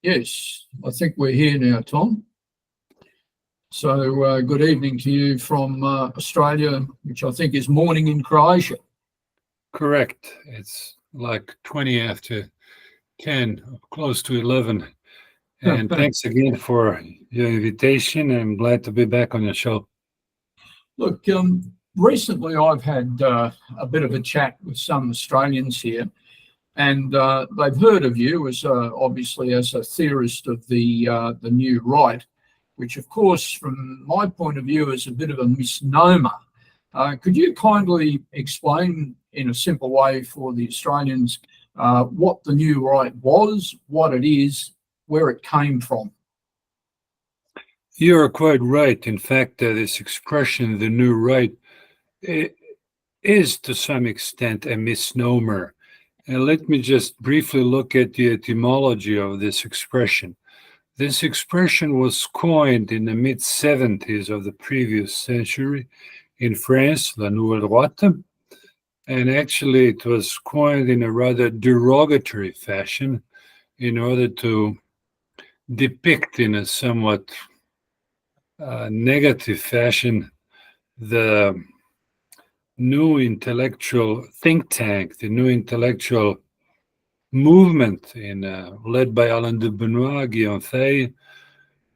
Yes, I think we're here now, Tom. So good evening to you from Australia, which I think is morning in Croatia. Correct. It's like 20 after 10, close to 11. And thanks again for your invitation. I'm glad to be back on your show. Look, recently I've had a bit of a chat with some Australians here, and they've heard of you as obviously as a theorist of the new right, which of course, from my point of view, is a bit of a misnomer. Could you kindly explain in a simple way for the Australians what the new right was, what it is, where it came from? You're quite right. In fact, this expression, the new right, is to some extent a misnomer. And let me just briefly look at the etymology of this expression. This expression was coined in the mid-70s of the previous century in France, La Nouvelle Droite, and actually it was coined in a rather derogatory fashion in order to depict in a somewhat negative fashion the new intellectual think tank, the new intellectual movement led by Alain de Benoit, Guillaume Fay,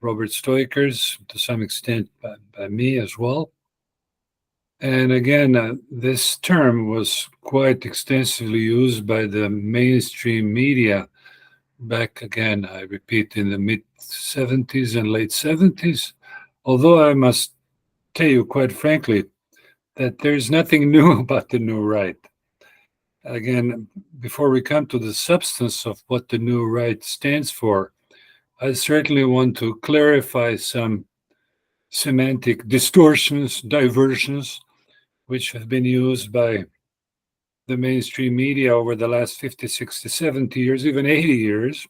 Robert Stoikers, to some extent by me as well. And again, this term was quite extensively used by the mainstream media back again, I repeat, in the mid-70s and late 70s. Although I must tell you quite frankly that there's nothing new about the new right. Again, before we come to the substance of what the new right stands for, I certainly want to clarify some semantic distortions, diversions, which have been used by the mainstream media over the last 50, 60, 70 years, even 80 years.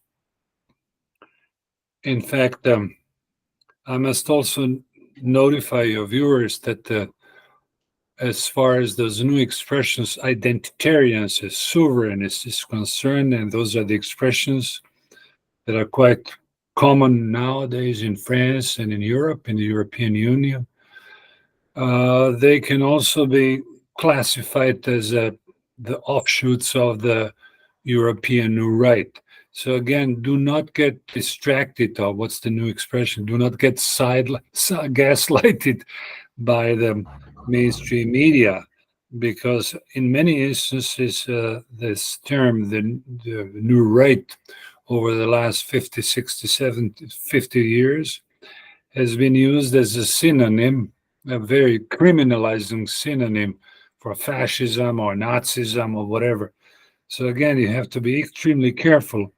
In fact, I must also notify your viewers that as far as those new expressions, identitarians as sovereignists is concerned, and those are the expressions that are quite common nowadays in France and in Europe, in the European Union. They can also be classified as the offshoots of the European new right. So again, do not get distracted, or what's the new expression? Do not get gaslighted by the mainstream media, because in many instances, this term, the new right, over the last 50, 60, 70, 50 years, has been used as a synonym, a very criminalizing synonym for fascism or Nazism or whatever. So again, you have to be extremely careful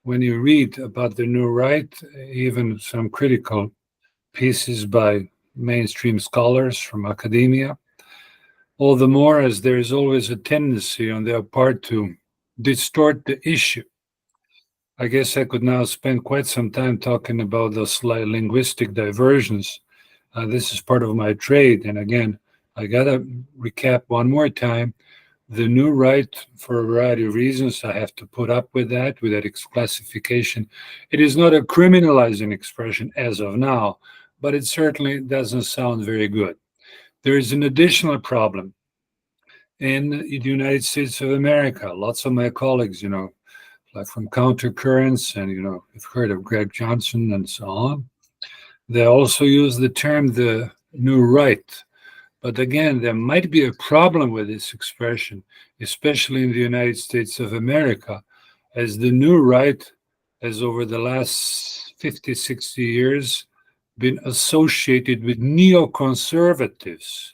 when you read about the new right, even some critical pieces by mainstream scholars from academia, all the more as there is always a tendency on their part to distort the issue. I guess I could now spend quite some time talking about those linguistic diversions. This is part of my trade. And again, I got to recap one more time. The new right, for a variety of reasons, I have to put up with that classification. It is not a criminalizing expression as of now, but it certainly doesn't sound very good. There is an additional problem in the United States of America. Lots of my colleagues, like from Countercurrents, and you've heard of Greg Johnson and so on. They also use the term the new right. But again, there might be a problem with this expression, especially in the United States of America, as the new right has over the last 50, 60 years been associated with neoconservatives.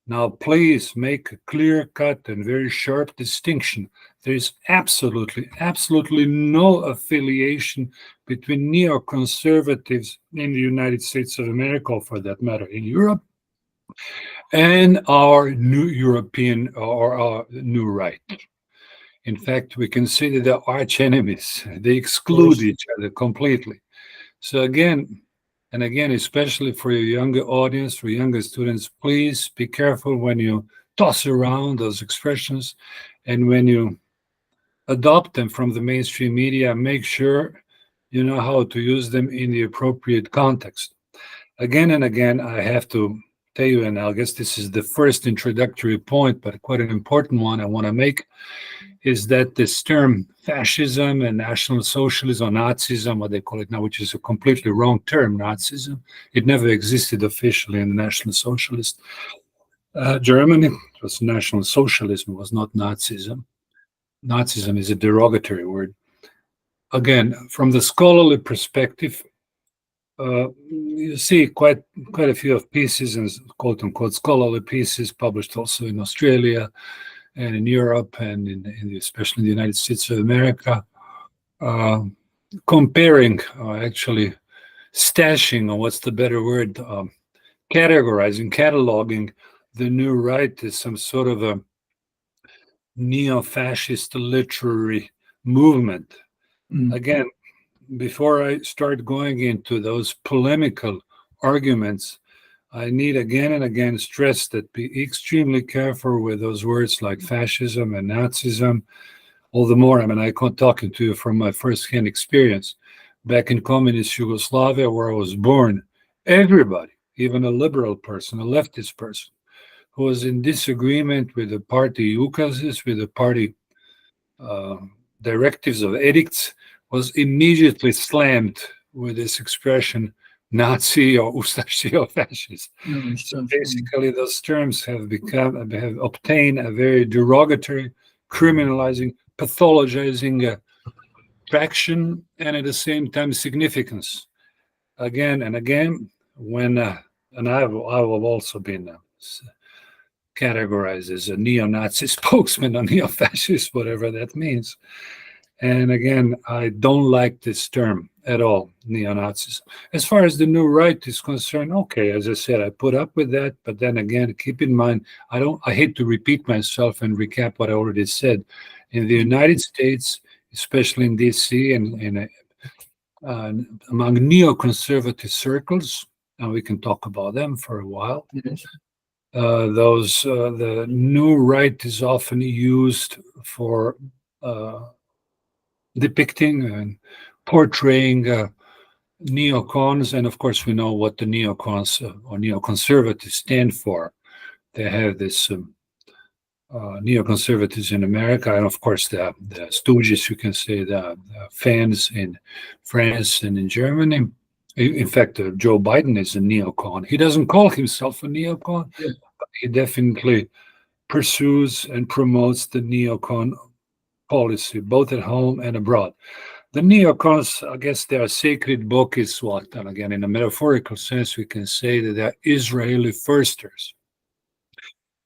Now, please make a clear-cut and very sharp distinction. There is absolutely, absolutely no affiliation between neoconservatives in the United States of America, or for that matter, in Europe, and our new European or our new right. In fact, we consider the arch enemies. They exclude each other completely. So again, and again, especially for your younger audience, for younger students, please be careful when you toss around those expressions, and when you adopt them from the mainstream media, make sure you know how to use them in the appropriate context. Again and again, I have to tell you, and I guess this is the first introductory point, but quite an important one I want to make, is that this term fascism and National Socialism, or Nazism, what they call it now, which is a completely wrong term, Nazism. It never existed officially in the National Socialist Germany. It was National Socialism, it was not Nazism. Nazism is a derogatory word. Again, from the scholarly perspective, you see quite a few of pieces and quote unquote scholarly pieces published also in Australia and in Europe and especially in the United States of America, comparing, actually stashing, or what's the better word, categorizing, cataloging the new right as some sort of a neo-fascist literary movement. Again, before I start going into those polemical arguments, I need again and again stress that be extremely careful with those words like fascism and Nazism. All the more, I mean, I'm talking to you from my first-hand experience. Back in communist Yugoslavia, where I was born, everybody, even a liberal person, a leftist person, who was in disagreement with the party ukases, with the party directives of edicts, was immediately slammed with this expression, Nazi or Ustashi or fascist. So basically, those terms have obtained a very derogatory, criminalizing, pathologizing traction, and at the same time significance. Again and again, when and I've also been categorized as a neo-Nazi spokesman or neo-fascist, whatever that means. And again, I don't like this term at all, neo-Nazis. As far as the new right is concerned, okay, as I said, I put up with that. But then again, keep in mind, I hate to repeat myself and recap what I already said. In the United States, especially in DC and among neoconservative circles, and we can talk about them for a while. Yes. The new right is often used for depicting and portraying neocons, and of course we know what the neocons or neoconservatives stand for. They have this neoconservatives in America, and of course the stooges, you can say, the fans in France and in Germany. In fact, Joe Biden is a neocon. He doesn't call himself a neocon, but he definitely pursues and promotes the neocon policy, both at home and abroad. The neocons, I guess their sacred book is what? And again, in a metaphorical sense, we can say that they're Israeli firsters.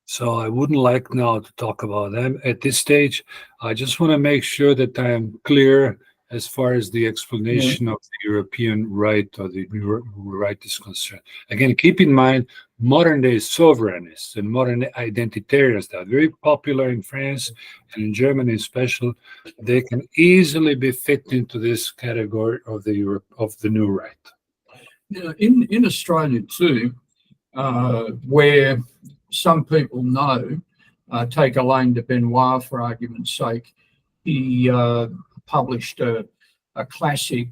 So I wouldn't like now to talk about them at this stage. I just want to make sure that I am clear as far as the explanation of the European right or the right is concerned. Again, keep in mind, modern-day sovereignists and modern identitarians that are very popular in France and in Germany especially, they can easily be fit into this category of the new right. Now, in Australia too, where some people know, take Alain de Benoit for argument's sake, he published a classic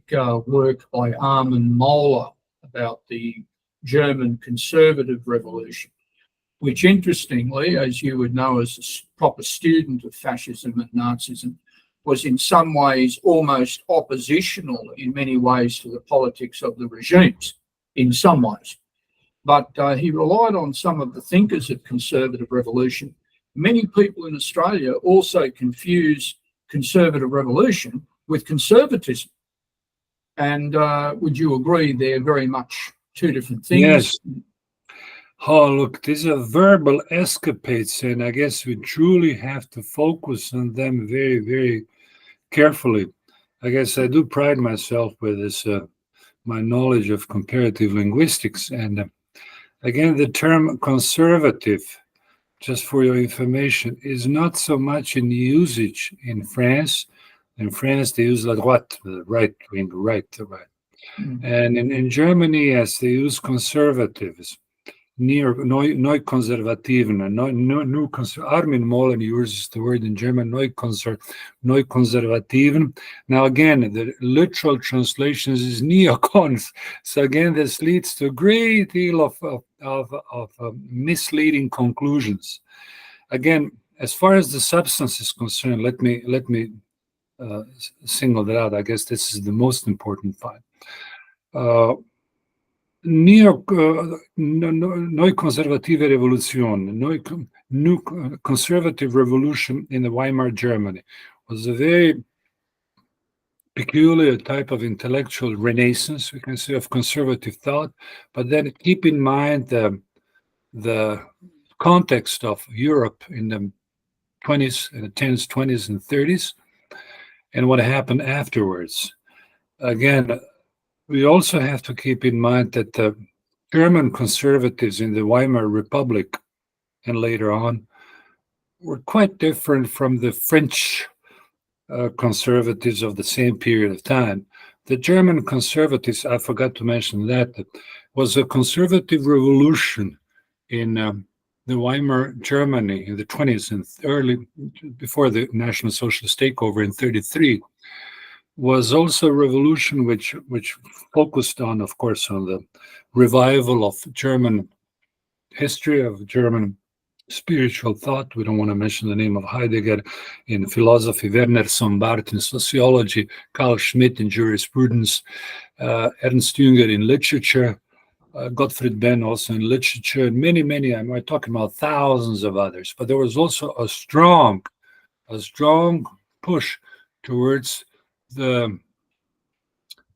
work by Armin Mohler about the German conservative revolution, which interestingly, as you would know as a proper student of fascism and Nazism, was in some ways almost oppositional in many ways to the politics of the regimes, in some ways. But he relied on some of the thinkers of conservative revolution. Many people in Australia also confuse conservative revolution with conservatism. And would you agree they're very much two different things? Yes. Oh, look, these are verbal escapades, and I guess we truly have to focus on them very, very carefully. I guess I do pride myself with this, my knowledge of comparative linguistics. And again, the term conservative, just for your information, is not so much in usage in France. In France, they use la droite, the right wing, right. And in Germany, yes, they use conservatives. Neukonservativen. Armin Molen uses the word in German, Neukonservativen. Now, again, the literal translation is neocons. So again, this leads to a great deal of misleading conclusions. Again, as far as the substance is concerned, let me single that out. I guess this is the most important part. Neo-conservative revolution, new conservative revolution in the Weimar Germany was a very peculiar type of intellectual renaissance, we can say, of conservative thought. But then keep in mind the context of Europe in the 20s, and the 10s, 20s, and 30s, and what happened afterwards. Again, we also have to keep in mind that the German conservatives in the Weimar Republic and later on were quite different from the French conservatives of the same period of time. The German conservatives, I forgot to mention that was a conservative revolution in the Weimar Germany in the 20s and before the National Socialist takeover in 1933. Was also a revolution which focused on, of course, on the revival of German history, of German spiritual thought. We don't want to mention the name of Heidegger in philosophy, Werner Sombart in sociology, Carl Schmitt in jurisprudence, Ernst Jünger in literature, Gottfried Benn also in literature, and many, I'm talking about thousands of others. But there was also a strong push towards the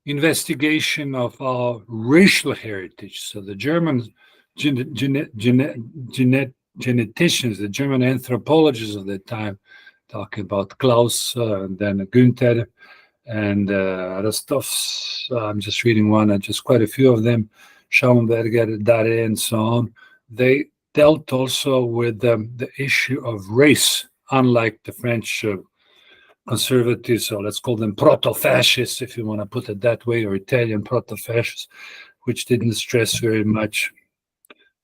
investigation of our racial heritage. So the German geneticians, the German anthropologists of that time, talking about Klaus, and then Günther, and Rostovs, I'm just reading one, just quite a few of them, Schaumberger, Dare, and so on. They dealt also with the issue of race, unlike the French conservatives, or let's call them proto-fascists, if you want to put it that way, or Italian proto-fascists, which didn't stress very much.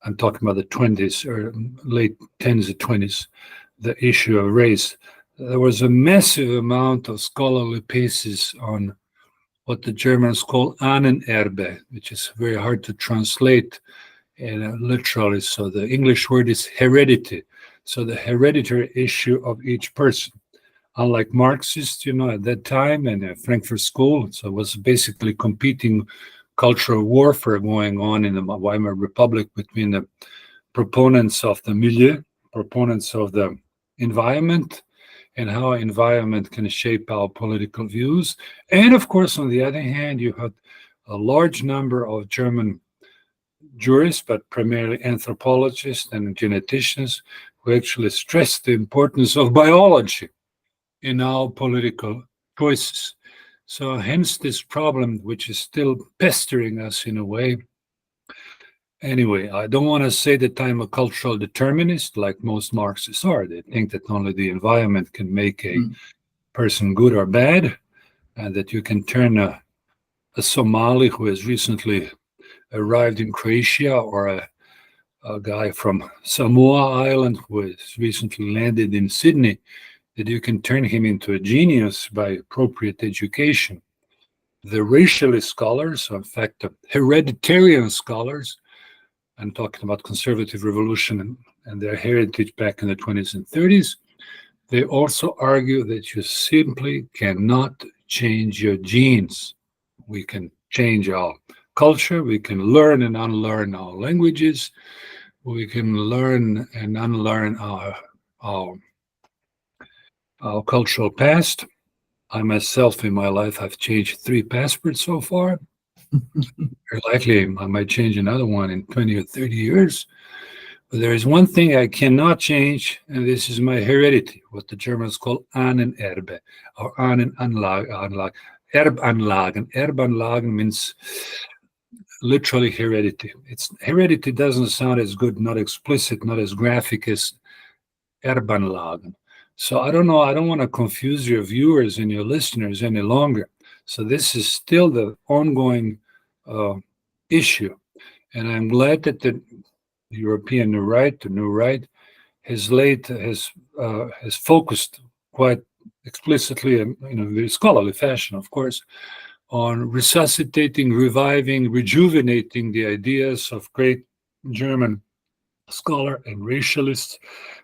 I'm talking about the 20s or late 10s or 20s, the issue of race. There was a massive amount of scholarly pieces on what the Germans call Ahnenerbe, which is very hard to translate literally. So the English word is heredity. So the hereditary issue of each person. Unlike Marxists, at that time, and Frankfurt School, so it was basically competing cultural warfare going on in the Weimar Republic between the proponents of the milieu, proponents of the environment, and how environment can shape our political views. And of course, on the other hand, you had a large number of German jurists, but primarily anthropologists and geneticians, who actually stressed the importance of biology in our political choices. So hence this problem, which is still pestering us in a way. Anyway, I don't want to say that I'm a cultural determinist like most Marxists are. They think that only the environment can make a person good or bad, and that you can turn a Somali who has recently arrived in Croatia, or a guy from Samoa Island who has recently landed in Sydney, that you can turn him into a genius by appropriate education. The racialist scholars, in fact, the hereditarian scholars, I'm talking about conservative revolution and their heritage back in the 20s and 30s, they also argue that you simply cannot change your genes. We can change our culture, we can learn and unlearn our languages, we can learn and unlearn our cultural past. I myself, in my life, have changed 3 passports so far. Very likely I might change another one in 20 or 30 years. But there is one thing I cannot change, and this is my heredity, what the Germans call Ahnenerbe, or Ahnenanlagen. Erbanlagen. Erbanlagen means literally heredity. Heredity doesn't sound as good, not explicit, not as graphic as Erbanlagen. So I don't know, I don't want to confuse your viewers and your listeners any longer. So this is still the ongoing issue. And I'm glad that the European New Right, the New Right, has focused quite explicitly, in a very scholarly fashion, of course, on resuscitating, reviving, rejuvenating the ideas of great German scholar and racialists,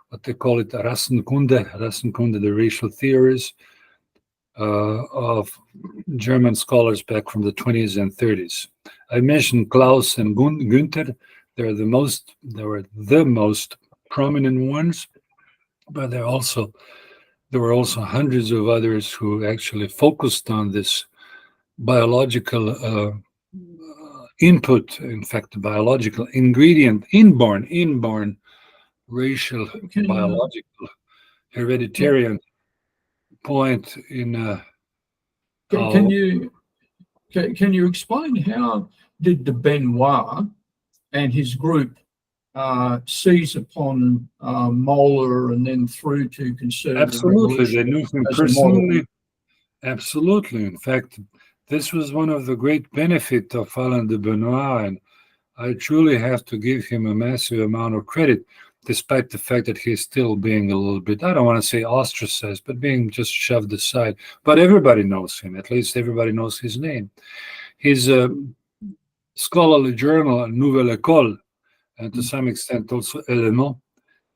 what they call it, Rassenkunde, the racial theories of German scholars back from the 20s and 30s. I mentioned Klaus and Günther. They were the most prominent ones, but there were also hundreds of others who actually focused on this biological input, in fact, the biological ingredient, inborn racial, biological, hereditary point in can you explain how did de Benoit and his group seize upon Moeller and then through to conservative absolutely, they revolution knew him as a model? personally. Absolutely. In fact, this was one of the great benefits of Alain de Benoit, and I truly have to give him a massive amount of credit, despite the fact that he's still being a little bit, I don't want to say ostracized, but being just shoved aside. But everybody knows him, at least everybody knows his name. His scholarly journal, Nouvelle École, and to some extent also Élément,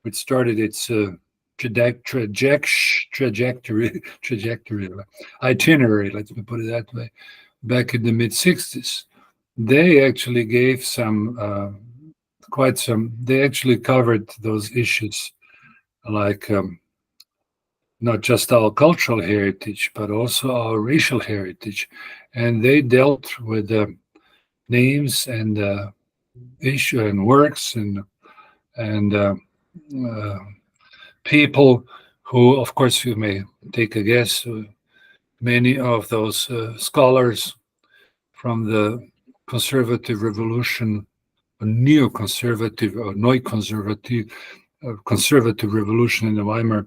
which started its trajectory, itinerary, let me put it that way, back in the mid-60s. They actually gave they actually covered those issues, like not just our cultural heritage, but also our racial heritage. And they dealt with names and issue and works and people who, of course, you may take a guess, many of those scholars from the conservative revolution, neoconservative or neo-conservative, conservative revolution in the Weimar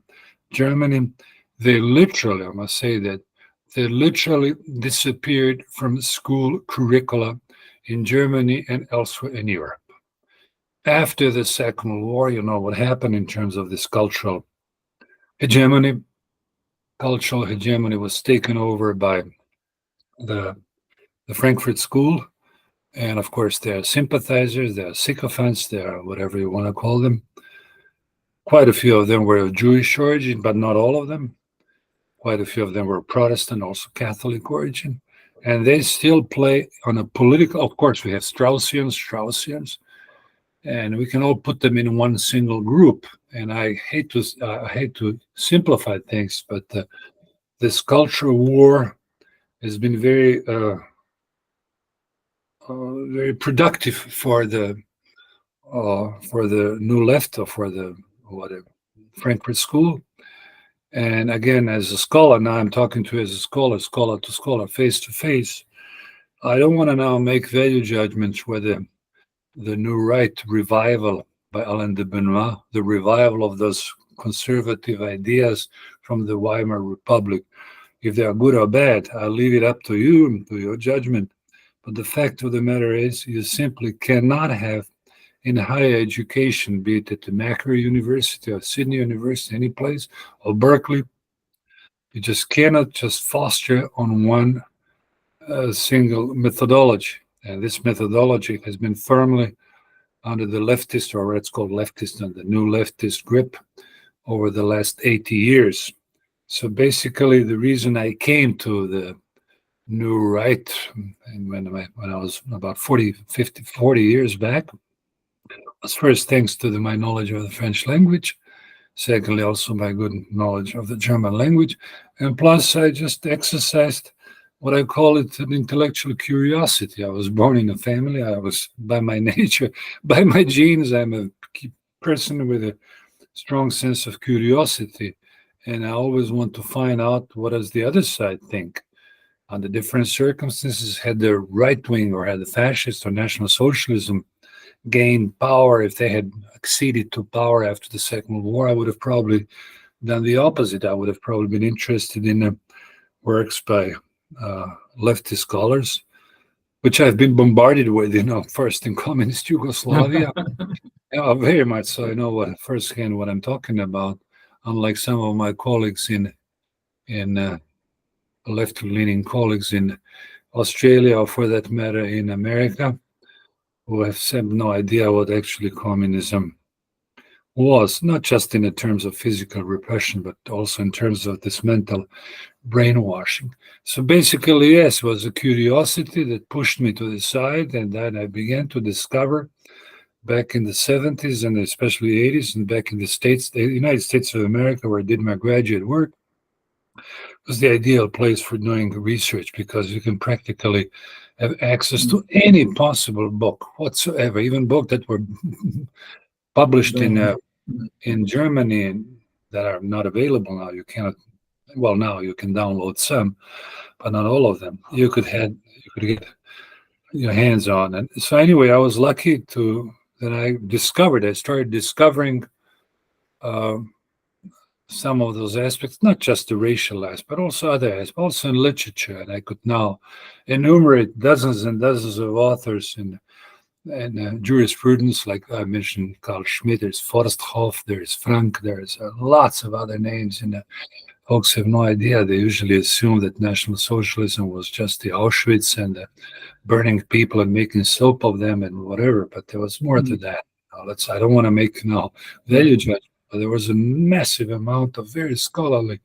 Germany, they literally, I must say that, they literally disappeared from school curricula in Germany and elsewhere in Europe. After the Second World War, you know what happened in terms of this cultural hegemony. Cultural hegemony was taken over by the Frankfurt School. And of course, there are sympathizers, there are sycophants, there are whatever you want to call them. Quite a few of them were of Jewish origin, but not all of them. Quite a few of them were Protestant, also Catholic origin. And they still play on a political, of course, we have Straussians, and we can all put them in one single group. And I hate to simplify things, but this cultural war has been very productive for the new left, or for the Frankfurt School. And again, as a scholar, now I'm talking to as a scholar to scholar, face to face. I don't want to now make value judgments whether the New Right revival by Alain de Benoit, the revival of those conservative ideas from the Weimar Republic, if they are good or bad, I'll leave it up to you, to your judgment. But the fact of the matter is, you simply cannot have in higher education, be it at the Macquarie University or Sydney University, any place, or Berkeley, you just cannot just foster on one single methodology. And this methodology has been firmly under the leftist, or what's called leftist, and the new leftist grip over the last 80 years. So basically, the reason I came to the New Right when I was about 40 years back was first thanks to my knowledge of the French language, secondly also my good knowledge of the German language, and plus I just exercised what I call it an intellectual curiosity. I was born in a family. I was, by my nature, by my genes, I'm a person with a strong sense of curiosity, and I always want to find out what does the other side think. Under different circumstances, had the right wing or had the fascist or National Socialism gained power, if they had acceded to power after the Second World War, I would have probably done the opposite. I would have probably been interested in works by leftist scholars, which I've been bombarded with, first in communist Yugoslavia, Yeah, very much so. I know what firsthand what I'm talking about. Unlike some of my colleagues in left-leaning colleagues in Australia, or for that matter, in America, who have no idea what actually communism was, not just in the terms of physical repression, but also in terms of this mental brainwashing. So basically, yes, it was a curiosity that pushed me to the side, and then I began to discover back in the 70s and especially 80s, and back in the States, the United States of America, where I did my graduate work, was the ideal place for doing research because you can practically have access to any possible book whatsoever, even books that were published in Germany and that are not available now. You cannot. Well, now you can download some, but not all of them. You could get your hands on. And so anyway, I was lucky that I started discovering uh, some of those aspects, not just the racial aspect, but also other aspects, also in literature. And I could now enumerate dozens and dozens of authors in jurisprudence, like I mentioned Carl Schmitt, there's Forsthoff, there's Frank, there's lots of other names. And folks have no idea. They usually assume that National Socialism was just the Auschwitz and burning people and making soap of them and whatever. But there was more to that. I don't want to make value judgment, but there was a massive amount of very scholarly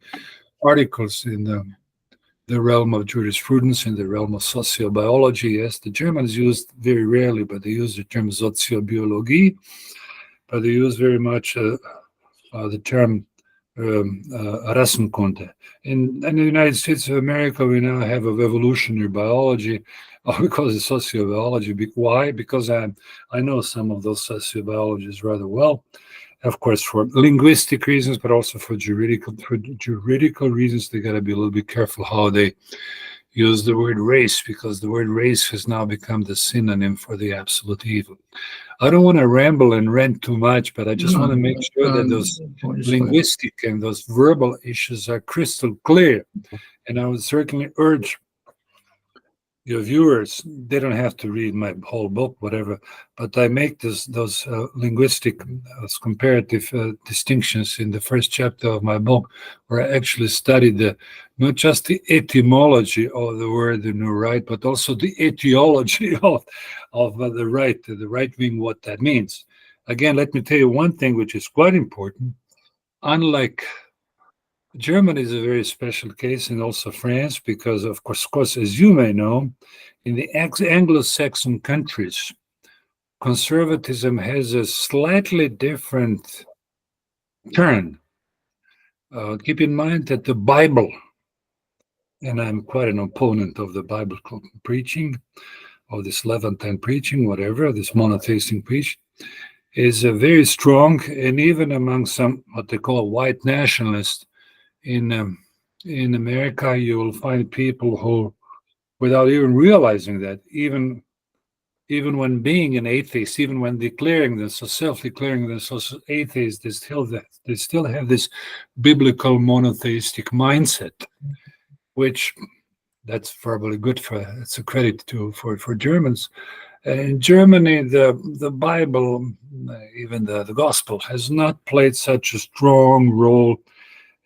articles in the realm of jurisprudence, in the realm of sociobiology. Yes, the Germans used very rarely, but they use the term Soziobiologie, but they use very much the term Rassenkunde. In the United States of America, we now have of evolutionary biology, because it's sociobiology. Why? Because I know some of those sociobiologists rather well. Of course, for linguistic reasons, but also for juridical reasons, they got to be a little bit careful how they use the word race, because the word race has now become the synonym for the absolute evil. I don't want to ramble and rant too much, but I just want to make sure that those linguistic and those verbal issues are crystal clear. And I would certainly urge your viewers, they don't have to read my whole book, whatever, but I make those linguistic comparative distinctions in the first chapter of my book, where I actually studied not just the etymology of the word the new right, but also the etiology of the right wing, what that means. Again, let me tell you one thing which is quite important. Unlike Germany is a very special case, and also France, because of course, as you may know, in the Anglo-Saxon countries, conservatism has a slightly different turn. Keep in mind that the Bible, and I'm quite an opponent of the Bible preaching, of this Levantine preaching, whatever, this monotheistic preaching, is very strong, and even among some what they call white nationalists, in America, you will find people who, without even realizing that, even when being an atheist, even when declaring themselves, self-declaring themselves atheists, they still have this biblical monotheistic mindset, which that's probably good it's a credit for Germans. In Germany, the Bible, even the gospel, has not played such a strong role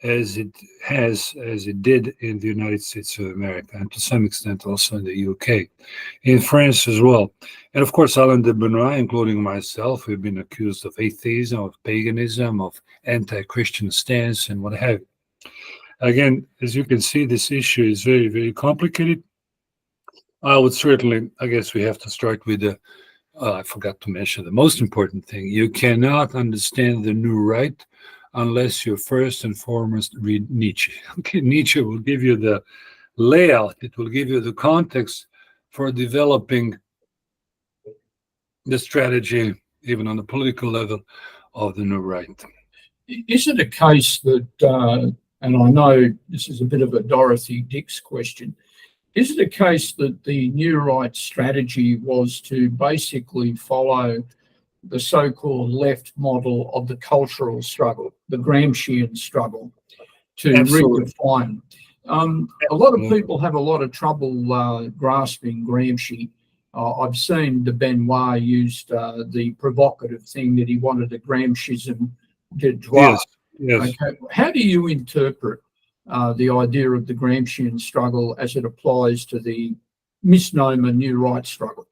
as it did in the United States of America, and to some extent also in the UK, in France as well. And of course, Alain de Benoit, including myself, we've been accused of atheism, of paganism, of anti-Christian stance, and what have you. Again, as you can see, this issue is very, very complicated. I guess we have to start with I forgot to mention the most important thing. You cannot understand the new right unless you first and foremost read Nietzsche. Okay, Nietzsche will give you the layout, it will give you the context for developing the strategy, even on the political level, of the new right. Is it a case that, and I know this is a bit of a Dorothy Dix question, is it a case that the new right strategy was to basically follow the so-called left model of the cultural struggle, the Gramscian struggle, to redefine? A lot of people have a lot of trouble grasping Gramsci. I've seen de Benoit used the provocative thing that he wanted a Gramscism de droit. Yes, yes. Okay. How do you interpret the idea of the Gramscian struggle as it applies to the misnomer new right struggle?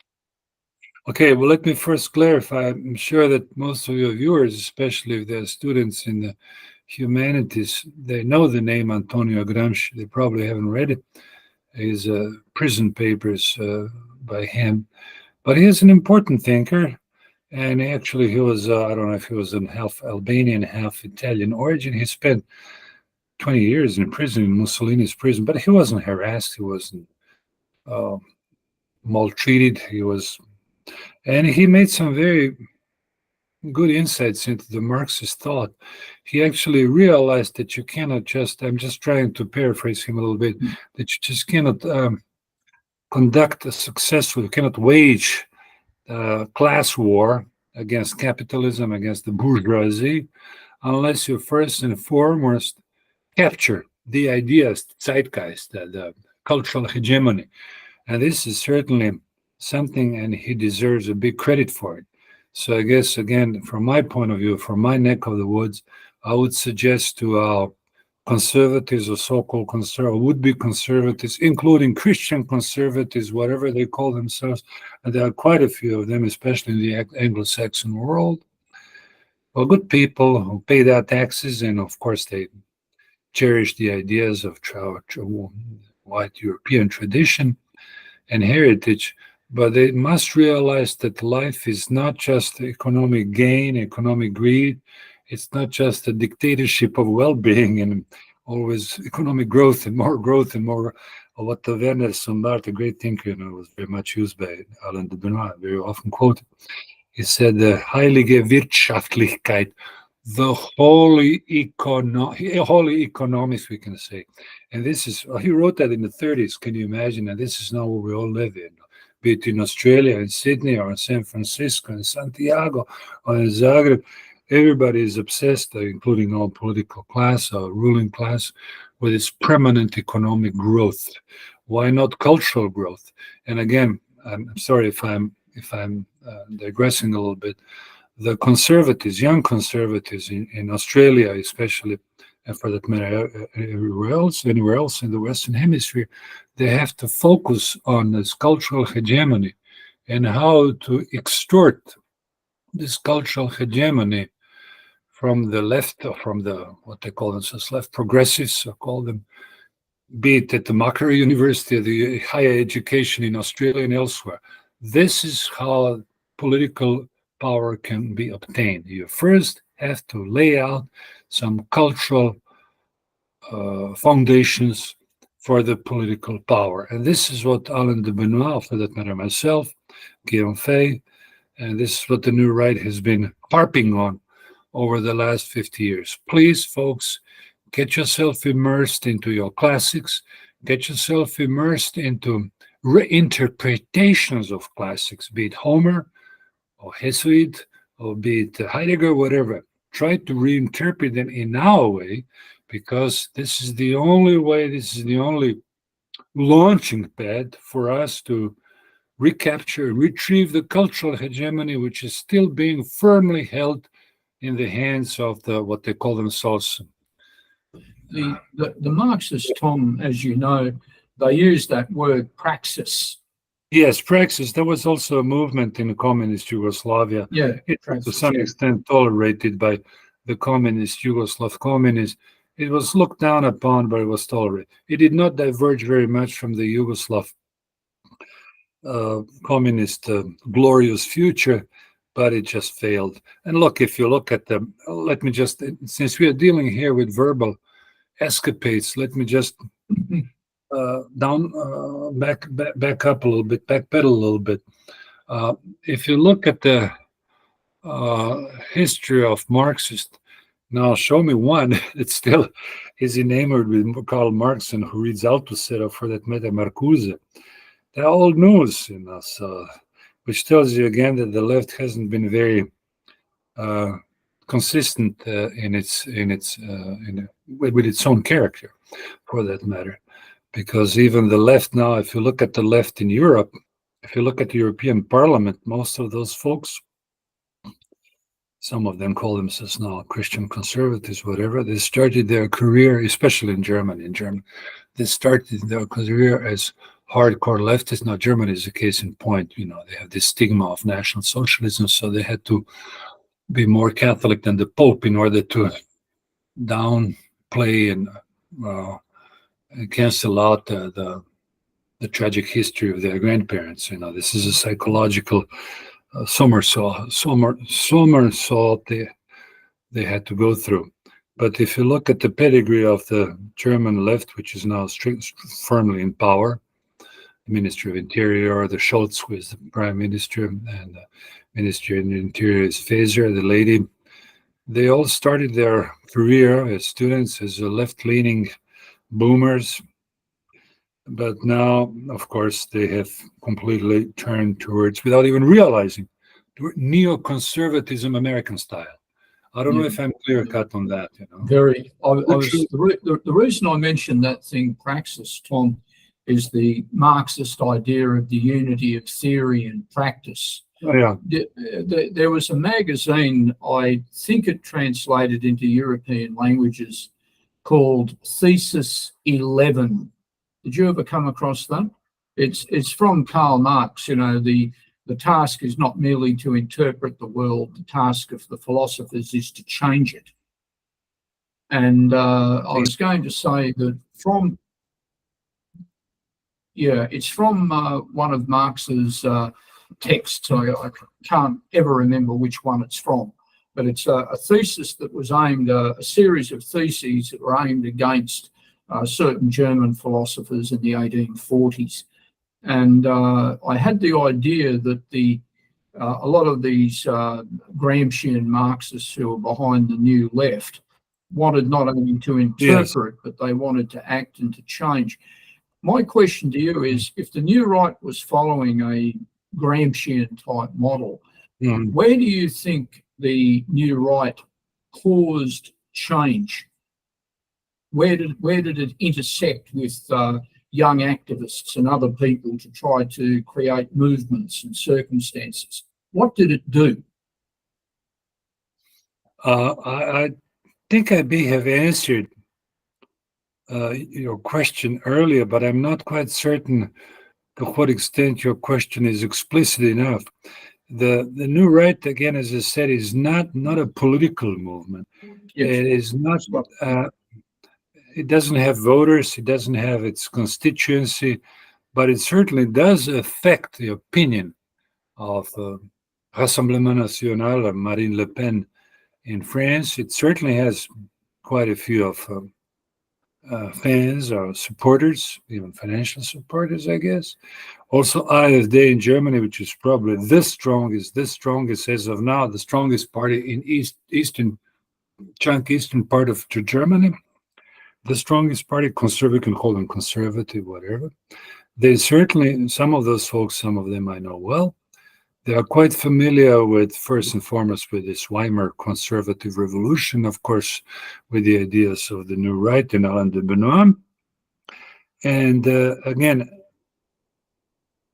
Okay, well, let me first clarify. I'm sure that most of your viewers, especially if they're students in the humanities, they know the name Antonio Gramsci. They probably haven't read it. His prison papers by him. But he is an important thinker. And actually, he was, I don't know if he was in half Albanian, half Italian origin. He spent 20 years in prison, in Mussolini's prison, but he wasn't harassed. He wasn't maltreated. And he made some very good insights into the Marxist thought. He actually realized that you cannot just, I'm just trying to paraphrase him a little bit, that you just cannot conduct a successful, you cannot wage class war against capitalism, against the bourgeoisie, unless you first and foremost capture the ideas, the zeitgeist, the cultural hegemony. And this is certainly something, and he deserves a big credit for it. So I guess, again, from my point of view, from my neck of the woods, I would suggest to our conservatives or so-called would-be conservatives, including Christian conservatives, whatever they call themselves, and there are quite a few of them, especially in the Anglo-Saxon world, well, good people who pay their taxes, and of course they cherish the ideas of white European tradition and heritage, but they must realize that life is not just economic gain, economic greed. It's not just a dictatorship of well-being and always economic growth and more. What the Werner Sombart, a great thinker, was very much used by Alain de Benoit, very often quoted. He said, the heilige Wirtschaftlichkeit, the holy economics, we can say. And this is, he wrote that in the 30s, can you imagine? And this is now where we all live in, be it in Australia, in Sydney, or in San Francisco, in Santiago, or in Zagreb. Everybody is obsessed, including all political class or ruling class, with its permanent economic growth. Why not cultural growth? And again, I'm sorry if I'm digressing a little bit. The conservatives, young conservatives in Australia, especially, and for that matter, anywhere else in the Western Hemisphere, they have to focus on this cultural hegemony and how to extort this cultural hegemony from the left, or from the, what they call themselves, left progressives, I call them, be it at the Macquarie University or the higher education in Australia and elsewhere. This is how political power can be obtained. You first have to lay out some cultural foundations for the political power. And this is what Alain de Benoit, for that matter, myself, Guillaume Fay, and this is what the New Right has been harping on over the last 50 years. Please, folks, get yourself immersed into your classics, get yourself immersed into reinterpretations of classics, be it Homer or Hesiod, or be it Heidegger, whatever. Try to reinterpret them in our way, because this is the only way, this is the only launching pad for us to recapture, retrieve the cultural hegemony, which is still being firmly held in the hands of what they call themselves. The Marxists, Tom, as you know, they use that word praxis. Yes, praxis. There was also a movement in communist Yugoslavia. Yeah, it was to some extent tolerated by the communist Yugoslav communists. It was looked down upon, but it was tolerated. It did not diverge very much from the Yugoslav communist glorious future, but it just failed. And look, if you look at them, let me just, since we are dealing here with verbal escapades, let me just back up a little bit, backpedal a little bit. If you look at the history of Marxist, now show me one that still is enamored with Karl Marx and who reads Althusser, or for that matter, Marcuse. They're old news, which tells you again that the left hasn't been very consistent with its own character, for that matter. Because even the left now, if you look at the left in Europe, if you look at the European Parliament, most of those folks, some of them call themselves now Christian conservatives, whatever, they started their career, especially in Germany. They started their career as hardcore leftists. Now, Germany is a case in point. They have this stigma of National Socialism, so they had to be more Catholic than the Pope in order to downplay and cancel out the tragic history of their grandparents. This is a psychological somersault they had to go through. But if you look at the pedigree of the German left, which is now firmly in power, the Ministry of Interior, the Scholz, who is the Prime Minister, and the Ministry of the Interior is Faeser, the lady, they all started their career as students, as left-leaning boomers. But now, of course, they have completely turned towards, without even realizing, neoconservatism American style. I don't know if I'm clear-cut on that. Very. The reason I mentioned that thing, praxis, Tom, is the Marxist idea of the unity of theory and practice. Oh, yeah. There was a magazine, I think it translated into European languages, called Thesis 11. Did you ever come across that? It's from Karl Marx. The task is not merely to interpret the world. The task of the philosophers is to change it. And I was going to say that it's from one of Marx's texts. I can't ever remember which one it's from, but it's a thesis that was aimed, a series of theses that were aimed against certain German philosophers in the 1840s. And I had the idea that a lot of these Gramscian Marxists who were behind the New Left wanted not only to interpret, but they wanted to act and to change. My question to you is, if the New Right was following a Gramscian type model, where do you think the New Right caused change? Where did it intersect with young activists and other people to try to create movements and circumstances? What did it do? I think I may have answered your question earlier, but I'm not quite certain to what extent your question is explicit enough. The New Right, again, as I said, is not a political movement. Yes. It is not. It doesn't have voters. It doesn't have its constituency, but it certainly does affect the opinion of Rassemblement National, Marine Le Pen in France. It certainly has quite a few of fans or supporters, even financial supporters, I guess. Also, AfD in Germany, which is probably the strongest as of now, the strongest party in eastern part of Germany. The strongest party, conservative, can call them conservative, whatever. They certainly, some of those folks, some of them I know well, they are quite familiar with, first and foremost, with this Weimar conservative revolution, of course, with the ideas of the New Right and Alain de Benoit. And again,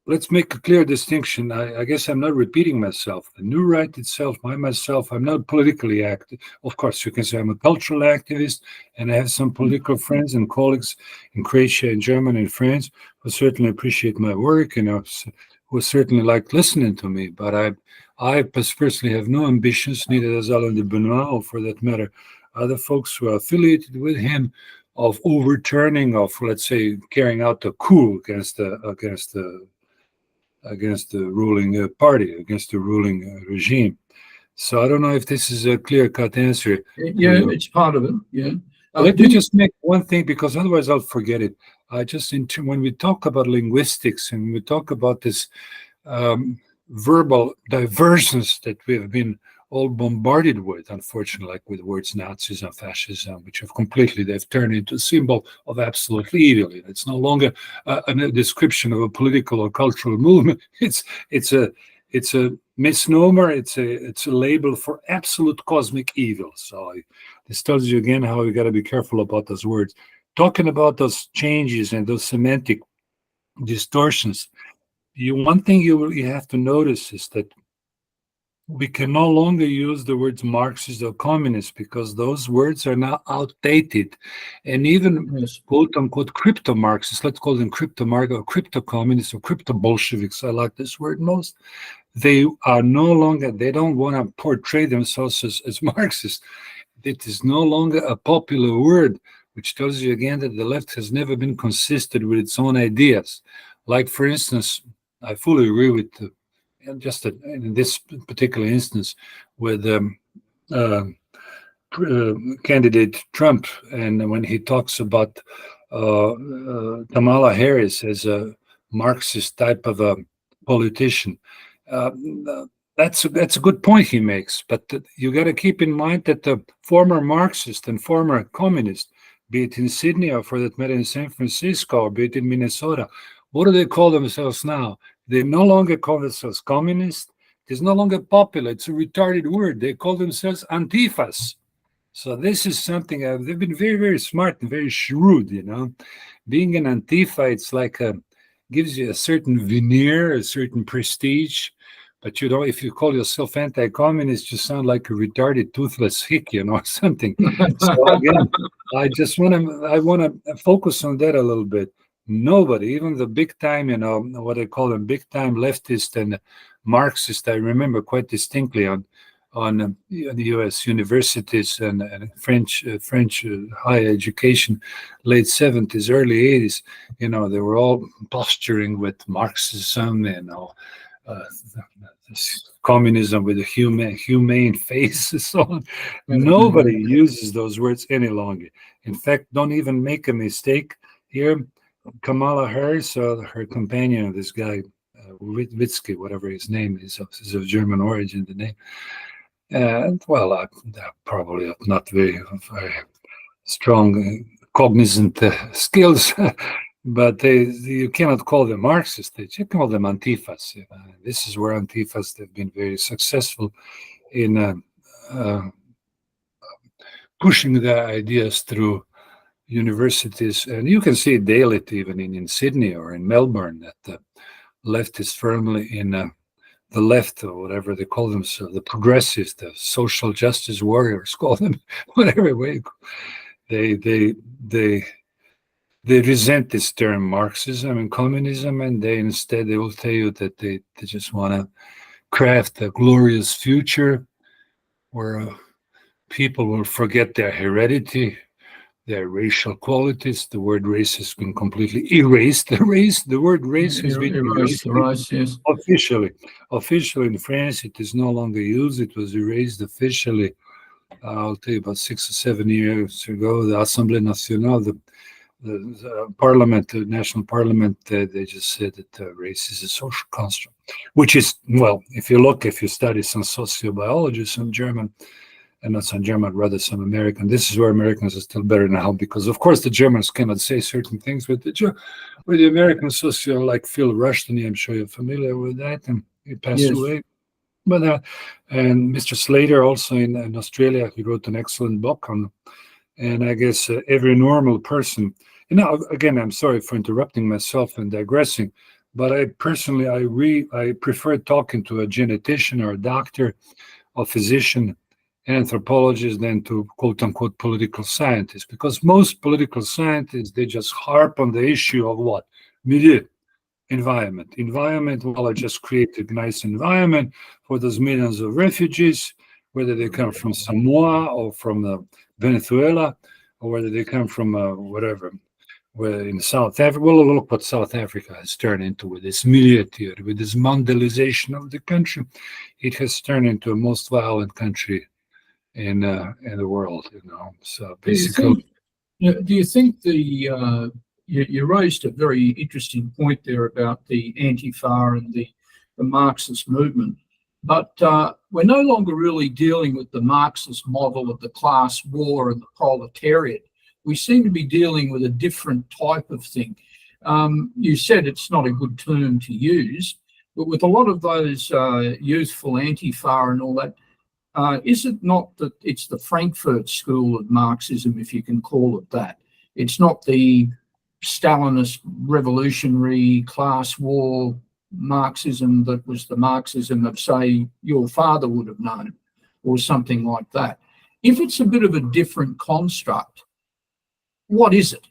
let's make a clear distinction. I guess I'm not repeating myself. The New Right itself, myself, I'm not politically active. Of course, you can say I'm a cultural activist, and I have some political friends and colleagues in Croatia and Germany and France who certainly appreciate my work and who certainly like listening to me. But I personally have no ambitions, neither does Alain de Benoit, or for that matter, other folks who are affiliated with him, of overturning, of, let's say, carrying out a coup against the ruling party, against the ruling regime. So I don't know if this is a clear-cut answer. Yeah, it's part of it, yeah. Let me just make one thing, because otherwise I'll forget it. When we talk about linguistics and we talk about this verbal diversions that we have been all bombarded with, unfortunately, like with words Nazis and fascism, which they've turned into a symbol of absolute evil. It's no longer a description of a political or cultural movement. It's a misnomer. It's a label for absolute cosmic evil. So this tells you again how we got to be careful about those words. Talking about those changes and those semantic distortions, one thing you have to notice is that we can no longer use the words Marxist or communist because those words are now outdated. And even quote unquote crypto Marxists, let's call them crypto Marxists or crypto communists or crypto Bolsheviks, I like this word most, they are no longer, they don't want to portray themselves as Marxists. It is no longer a popular word, which tells you again that the left has never been consistent with its own ideas. Like, for instance, I fully agree with just in this particular instance with candidate Trump, and when he talks about Kamala Harris as a Marxist type of a politician, uh, that's a good point he makes. But you got to keep in mind that the former Marxist and former communist, be it in Sydney or for that matter in San Francisco or be it in Minnesota, what do they call themselves now? They no longer call themselves communist. It's no longer popular. It's a retarded word. They call themselves Antifas. So this is something they've been very, very smart and very shrewd. Being an Antifa, it's like gives you a certain veneer, a certain prestige. But if you call yourself anti-communist, you sound like a retarded, toothless hick, or something. So again, I want to focus on that a little bit. Nobody, even the big time, what I call them big time leftist and Marxist, I remember quite distinctly on the U.S. universities and French higher education, late 70s, early 80s. They were all posturing with Marxism and communism with a humane face and so on. Nobody uses those words any longer. In fact, don't even make a mistake here. Kamala Harris, her companion, this guy, Witzke, whatever his name is of German origin, the name. Probably not very strong cognizant skills, but you cannot call them Marxists. You call them Antifas. This is where Antifas have been very successful in pushing their ideas through universities, and you can see it daily even in Sydney or in Melbourne that the left is firmly in the left, or whatever they call themselves, the progressives, the social justice warriors, call them whatever way. They resent this term Marxism and communism, and they will tell you that they just want to craft a glorious future where people will forget their heredity, their racial qualities. The word race has been completely erased. The word race has been erased. Yes. Officially in France, it is no longer used. It was erased officially, I'll tell you, about 6 or 7 years ago. The Assemblée Nationale, the parliament, the national parliament, they just said that race is a social construct, which is, if you study some sociobiology, some German, and not some German, rather some American. This is where Americans are still better now, because of course the Germans cannot say certain things, but the American socio, like Phil Rushton, I'm sure you're familiar with that, and he passed away. But and Mr. Slater also in Australia, he wrote an excellent book on, and I guess every normal person. Again, I'm sorry for interrupting myself and digressing, but I personally I prefer talking to a genetician or a doctor, or physician, anthropologists than to quote unquote political scientists, because most political scientists, they just harp on the issue of what? Milieu, environment. I just created a nice environment for those millions of refugees, whether they come from Samoa or from Venezuela, or whether they come from whatever, where in South Africa. Well, look what South Africa has turned into with this milieu theory, with this mondialization of the country. It has turned into a most violent country in the world, So basically, do you think you raised a very interesting point there about the Antifa and the Marxist movement, but we're no longer really dealing with the Marxist model of the class war and the proletariat. We seem to be dealing with a different type of thing. You said it's not a good term to use, but with a lot of those youthful Antifa and all that, is it not that it's the Frankfurt School of Marxism, if you can call it that? It's not the Stalinist revolutionary class war Marxism that was the Marxism of, say, your father would have known, or something like that. If it's a bit of a different construct, what is it?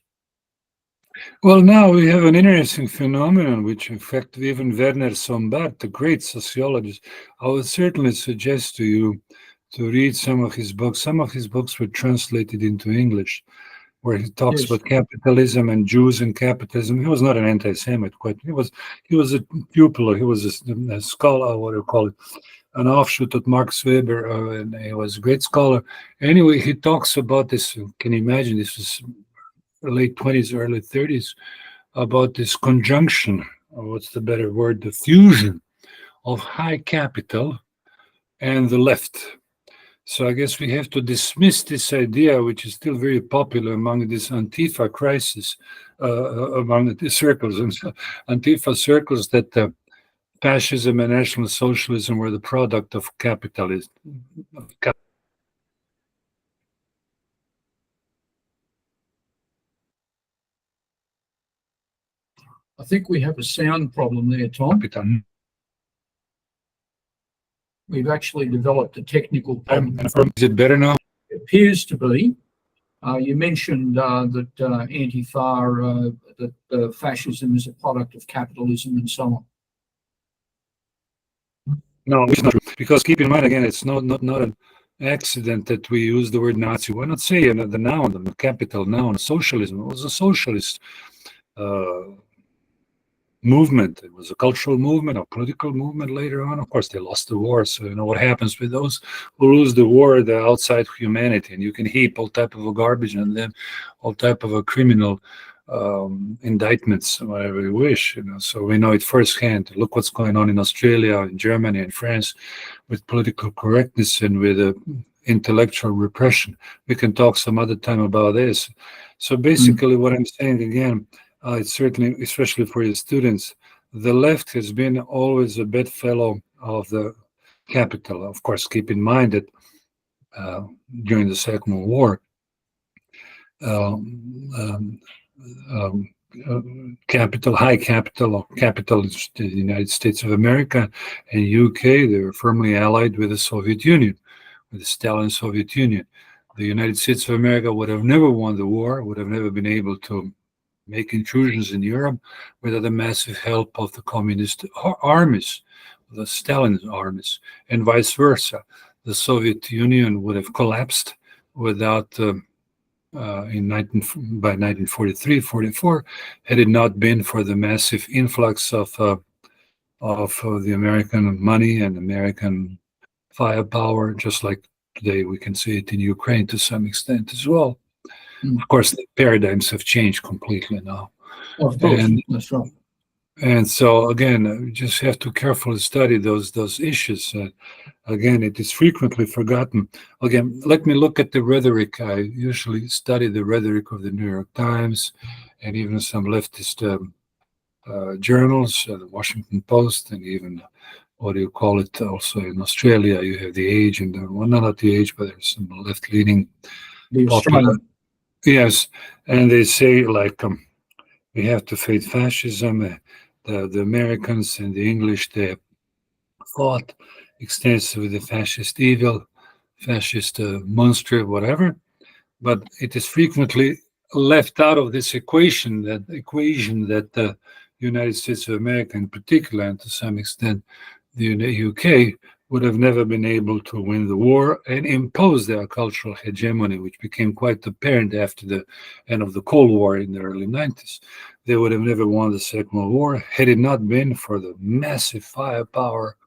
Well, now we have an interesting phenomenon, which in fact even Werner Sombart, the great sociologist, I would certainly suggest to you to read some of his books. Some of his books were translated into English, where he talks Yes. about capitalism and Jews and capitalism. He was not an anti-Semite, quite. He was a pupil. He was a scholar. What do you call it? An offshoot of Max Weber, and he was a great scholar. Anyway, he talks about this. Can you imagine? This was late 20s, early 30s, about this conjunction, or what's the better word, the fusion of high capital and the left. So I guess we have to dismiss this idea, which is still very popular among this Antifa crisis, among the circles, and Antifa circles, that fascism and National Socialism were the product of capitalism. I think we have a sound problem there, Tom. We've actually developed a technical problem. Is it better now? It appears to be. You mentioned that Antifa, that fascism is a product of capitalism and so on. No, it's not true. Because keep in mind, again, it's not an accident that we use the word Nazi. Why not say the noun, the capital noun, socialism? It was a socialist movement. It was a cultural movement, a political movement later on. Of course, they lost the war. So you know what happens with those who lose the war, the outside humanity. And you can heap all type of a garbage and then all type of a criminal indictments, whatever you wish. You know, so we know it firsthand. Look what's going on in Australia, in Germany, and France with political correctness and with intellectual repression. We can talk some other time about this. So basically what I'm saying again, it's certainly, especially for your students, the left has been always a bedfellow of the capital. Of course, keep in mind that during the Second World War, high capital is the United States of America and UK, they were firmly allied with the Soviet Union, with the Stalin Soviet Union. The United States of America would have never won the war, would have never been able to make intrusions in Europe without the massive help of the communist armies, the Stalin's armies, and vice versa. The Soviet Union would have collapsed without, by 1943-44, had it not been for the massive influx of the American money and American firepower, just like today we can see it in Ukraine to some extent as well. Of course, the paradigms have changed completely now. Of course, that's right. And so, again, we just have to carefully study those issues. Again, it is frequently forgotten. Again, let me look at the rhetoric. I usually study the rhetoric of the New York Times and even some leftist journals, the Washington Post, and even, what do you call it, also in Australia, you have The Age, and well, not The Age, but there's some left-leaning popular. Yes, and they say, like, we have to fight fascism. The Americans and the English, they fought extensively the fascist evil, fascist monster, whatever. But it is frequently left out of this equation that the United States of America in particular, and to some extent the UK, would have never been able to win the war and impose their cultural hegemony, which became quite apparent after the end of the Cold War in the early 90s. They would have never won the Second World War had it not been for the massive firepower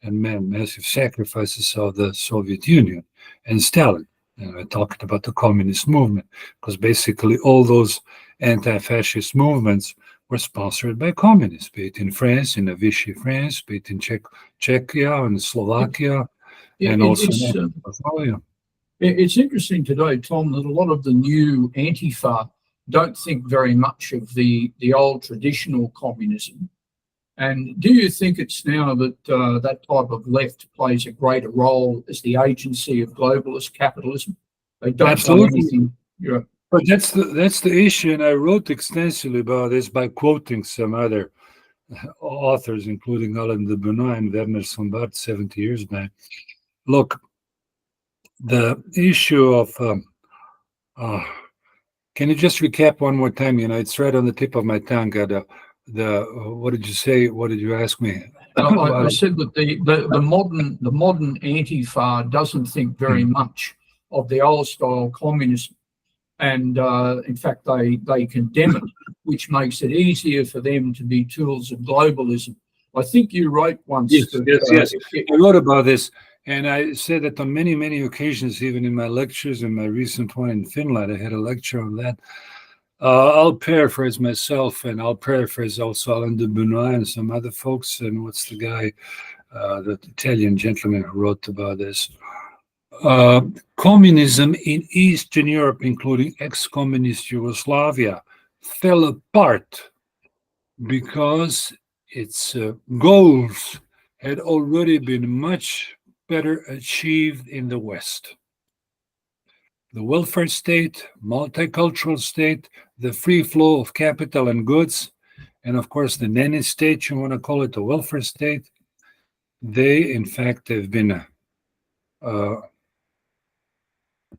and massive sacrifices of the Soviet Union and Stalin. And I talked about the communist movement, because basically all those anti-fascist movements were sponsored by communists, be it in France, in Vichy France, be it in Czechia and Slovakia, and also in Czechoslovakia. It's interesting today, Tom, that a lot of the new Antifa don't think very much of the old traditional communism. And do you think it's now that that type of left plays a greater role as the agency of globalist capitalism? They don't Absolutely. do anything. Yeah. But that's the issue, and I wrote extensively about this by quoting some other authors, including Alain de Benoit and Werner Sombart 70 years back. Look, the issue of can you just recap one more time? It's right on the tip of my tongue. What did you say? What did you ask me? I said that the modern Antifa doesn't think very much of the old style communism, and in fact they condemn it, which makes it easier for them to be tools of globalism. I think you wrote once. Yes, that, yes. I wrote about this, and I said that on many, many occasions, even in my lectures. In my recent one in Finland, I had a lecture on that. I'll paraphrase myself, and I'll paraphrase also Alain de Benoit and some other folks. And what's the guy, the Italian gentleman who wrote about this? Communism in Eastern Europe, including ex-communist Yugoslavia, fell apart because its goals had already been much better achieved in the West. The welfare state, multicultural state, the free flow of capital and goods, and of course the nanny state, you want to call it the welfare state, they in fact have been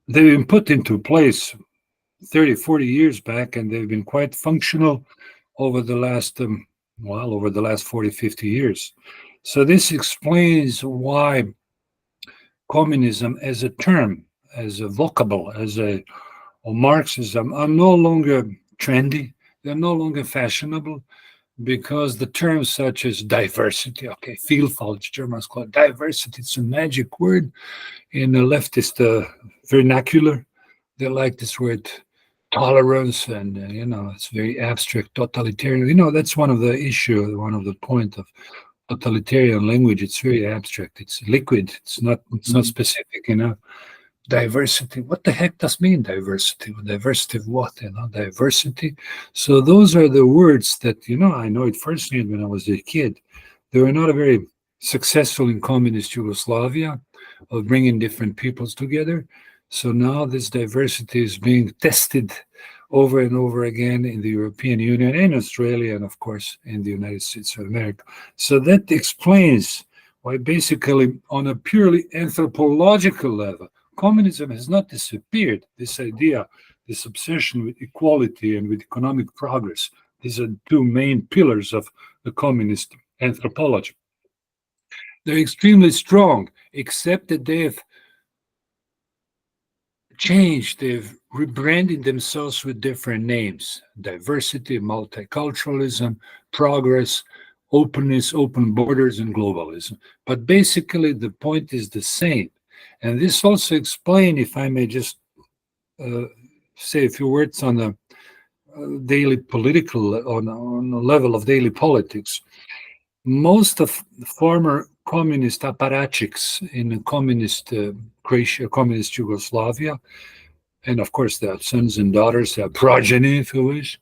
they've been put into place 30, 40 years back, and they've been quite functional over the last over the last 40, 50 years. So this explains why communism as a term, as a vocable, or Marxism are no longer trendy. They're no longer fashionable, because the terms such as diversity, Vielfalt, Germans call it diversity. It's a magic word in the leftist vernacular. They like this word tolerance, and it's very abstract, totalitarian. That's one of the issue, one of the point of totalitarian language. It's very abstract. It's liquid. It's not specific. Diversity. What the heck does mean diversity? Diversity of what? Diversity. So those are the words that I know it firsthand when I was a kid. They were not very successful in communist Yugoslavia of bringing different peoples together. So now this diversity is being tested over and over again in the European Union and Australia, and of course in the United States of America. So that explains why basically on a purely anthropological level, communism has not disappeared. This idea, this obsession with equality and with economic progress, these are two main pillars of the communist anthropology. They're extremely strong, except that they have changed, they've rebranded themselves with different names: diversity, multiculturalism, progress, openness, open borders, and globalism. But basically the point is the same. And this also explains, if I may just say a few words on the daily political, on the level of daily politics. Most of the former communist apparatchiks in communist Croatia, communist Yugoslavia, and of course their sons and daughters, their progeny, if you wish,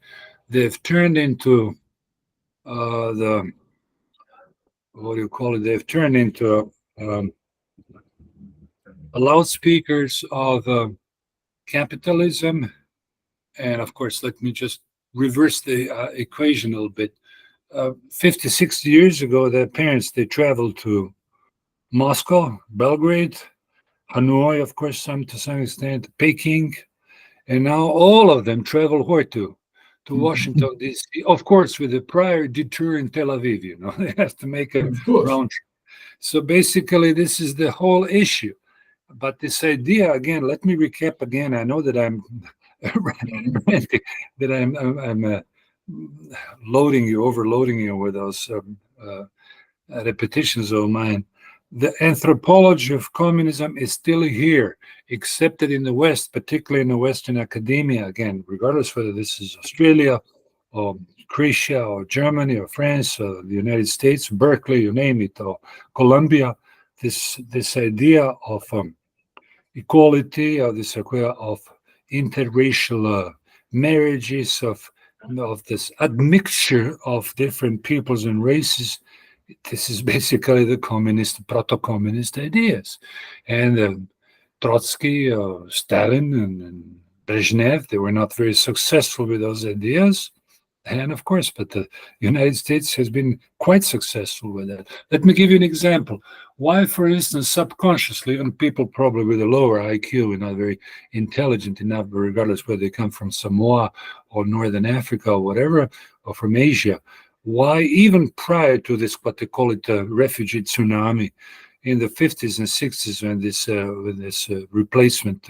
they've turned into they've turned into loudspeakers of capitalism. And of course, let me just reverse the equation a little bit. 50, 60 years ago, their parents, they traveled to Moscow, Belgrade, Hanoi, of course, to some extent, Peking, and now all of them travel where to Washington, D.C., of course, with a prior detour in Tel Aviv. They have to make a round trip. So basically, this is the whole issue. But this idea, again, let me recap again. I know that I'm that I'm overloading you with those repetitions of mine. The anthropology of communism is still here, except that in the West, particularly in the Western academia, again, regardless whether this is Australia or Croatia or Germany or France or the United States, Berkeley, you name it, or Columbia, this idea of equality, or this idea of interracial marriages, of this admixture of different peoples and races. This is basically the proto-communist ideas. And Trotsky, Stalin, and Brezhnev, they were not very successful with those ideas. And of course, but the United States has been quite successful with that. Let me give you an example. Why, for instance, subconsciously, even people probably with a lower IQ and not very intelligent enough, regardless whether they come from Samoa or Northern Africa or whatever, or from Asia, why even prior to this, what they call it, refugee tsunami, in the 50s and 60s, when this replacement,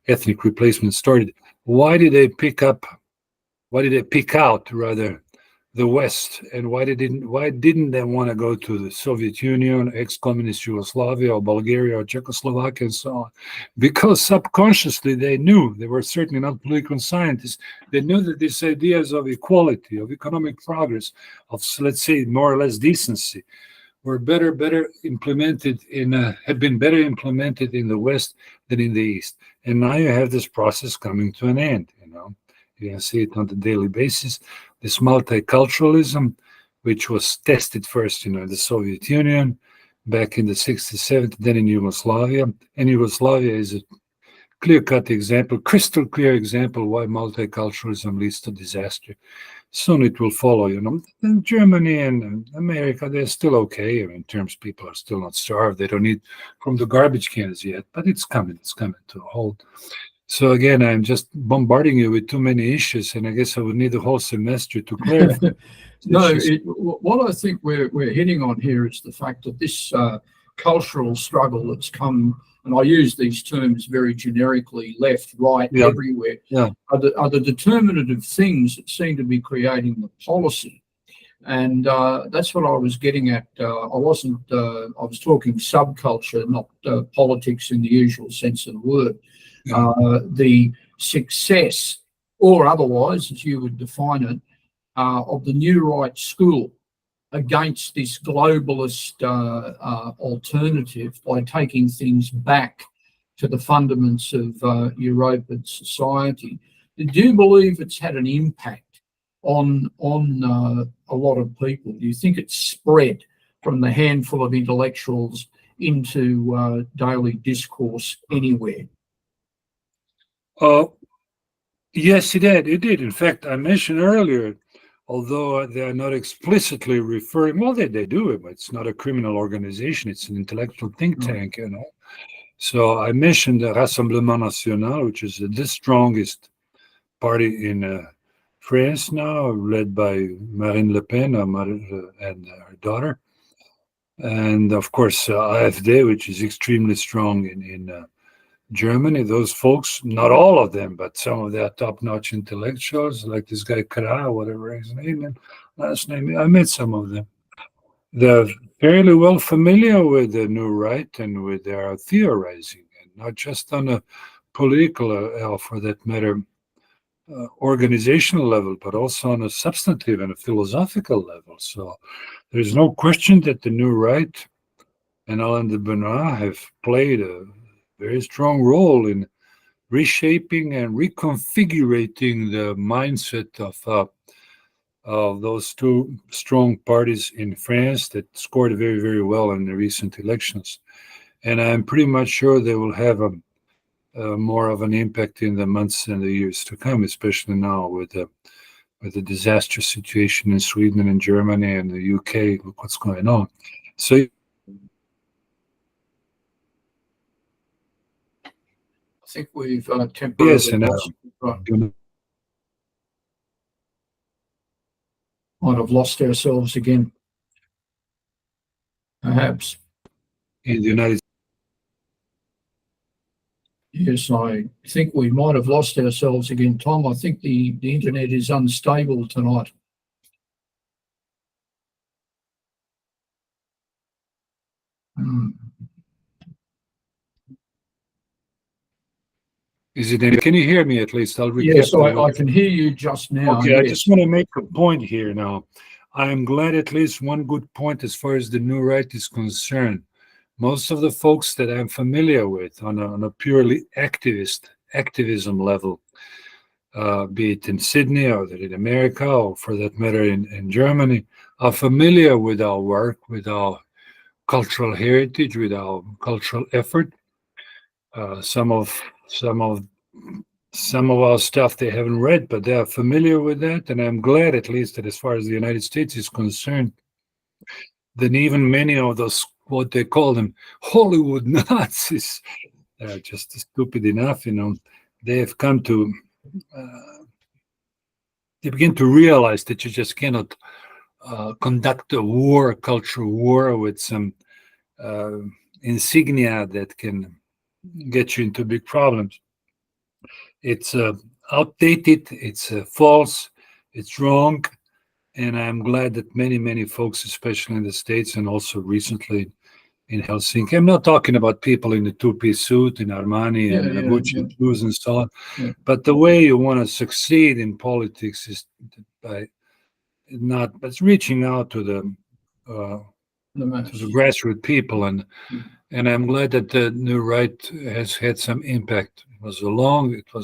ethnic replacement started, why did they pick out rather the West, and why didn't they want to go to the Soviet Union, ex-communist Yugoslavia, or Bulgaria, or Czechoslovakia, and so on? Because subconsciously they knew, they were certainly not political scientists, they knew that these ideas of equality, of economic progress, of, let's say, more or less decency, were better implemented had been better implemented in the West than in the East. And now you have this process coming to an end, You can see it on a daily basis. This multiculturalism, which was tested first, in the Soviet Union back in the 60s, 70s, then in Yugoslavia. And Yugoslavia is a clear-cut example, crystal clear example why multiculturalism leads to disaster. Soon it will follow, And Germany and America, they're still okay. In terms, people are still not starved. They don't eat from the garbage cans yet, but it's coming to a halt. So again, I'm just bombarding you with too many issues, and I guess I would need the whole semester to clarify. No, what I think we're hitting on here is the fact that this cultural struggle that's come, and I use these terms very generically, left, right, everywhere, are the determinative things that seem to be creating the policy. And that's what I was getting at. I was talking subculture, not politics in the usual sense of the word. The success, or otherwise, as you would define it, of the new right school against this globalist alternative by taking things back to the fundaments of European society. Do you believe it's had an impact on a lot of people? Do you think it's spread from the handful of intellectuals into daily discourse anywhere? Yes, it did. It did. In fact, I mentioned earlier, although they are not explicitly referring, well, they do it, but it's not a criminal organization. It's an intellectual think tank, So I mentioned the Rassemblement National, which is the strongest party in France now, led by Marine Le Pen and her daughter. And of course, AfD, which is extremely strong in Germany. Those folks, not all of them, but some of their top-notch intellectuals, like this guy Kara, whatever his name and last name, I met some of them. They're fairly well familiar with the new right and with their theorizing, and not just on a political, or for that matter, organizational level, but also on a substantive and a philosophical level. So there's no question that the new right and Alain de Benoit have played a very strong role in reshaping and reconfiguring the mindset of those two strong parties in France that scored very, very well in the recent elections. And I'm pretty much sure they will have a more of an impact in the months and the years to come, especially now with the disastrous situation in Sweden and in Germany and the UK. Look what's going on. So I think we've temporarily might have lost ourselves again, perhaps. In the United States. Yes, I think we might have lost ourselves again, Tom. I think the internet is unstable tonight. Is it? Can you hear me at least? I'll recap. Yes, I can hear you just now. Okay, yes. I just want to make a point here now. I am glad at least one good point as far as the new right is concerned. Most of the folks that I'm familiar with on a purely activism level, be it in Sydney or in America or for that matter in Germany, are familiar with our work, with our cultural heritage, with our cultural effort. Some of some of our stuff they haven't read, but they are familiar with that. And I'm glad, at least, that as far as the United States is concerned, that even many of those, what they call them, Hollywood Nazis, they're just stupid enough, they have come to, they begin to realize that you just cannot conduct a cultural war with some insignia that can get you into big problems. It's outdated, it's false, it's wrong, and I'm glad that many folks, especially in the States and also recently in Helsinki, I'm not talking about people in the two-piece suit, in Armani and Gucci shoes and so on, but the way you want to succeed in politics is by but reaching out to the grassroots people, and I'm glad that the new right has had some impact. It was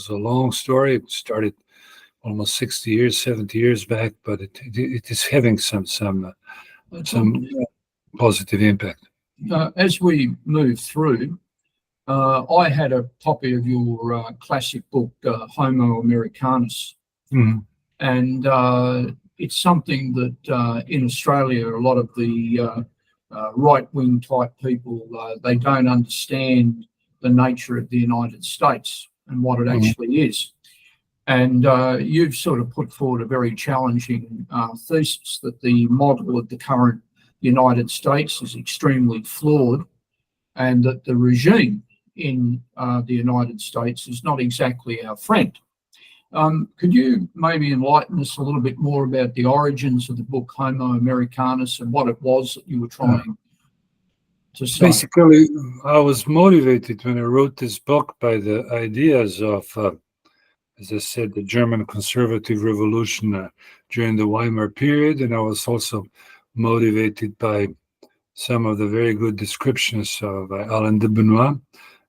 a long story. It started almost 60 years, 70 years back, but it is having some positive impact. As we move through, I had a copy of your classic book, Homo Americanus, and it's something that in Australia, a lot of the right-wing type people, they don't understand the nature of the United States and what it actually is. And you've sort of put forward a very challenging thesis that the model of the current United States is extremely flawed, and that the regime in the United States is not exactly our friend. Could you maybe enlighten us a little bit more about the origins of the book Homo Americanus and what it was that you were trying to say? Basically, I was motivated when I wrote this book by the ideas of, as I said, the German conservative revolution during the Weimar period, and I was also motivated by some of the very good descriptions by Alain de Benoit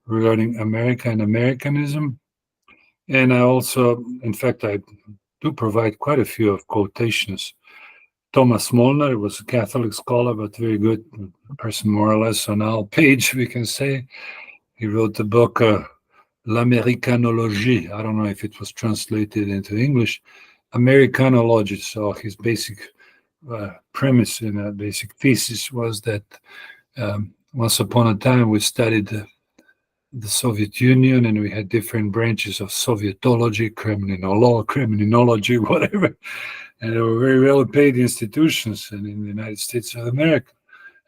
regarding America and Americanism. And I also, in fact, I do provide quite a few of quotations. Thomas Molnar was a Catholic scholar, but very good person, more or less on our page, we can say. He wrote the book, L'Americanologie. I don't know if it was translated into English. Americanology. So his basic premise and a basic thesis was that once upon a time we studied the Soviet Union, and we had different branches of Sovietology, criminology, whatever, and they were very well-paid institutions in the United States of America.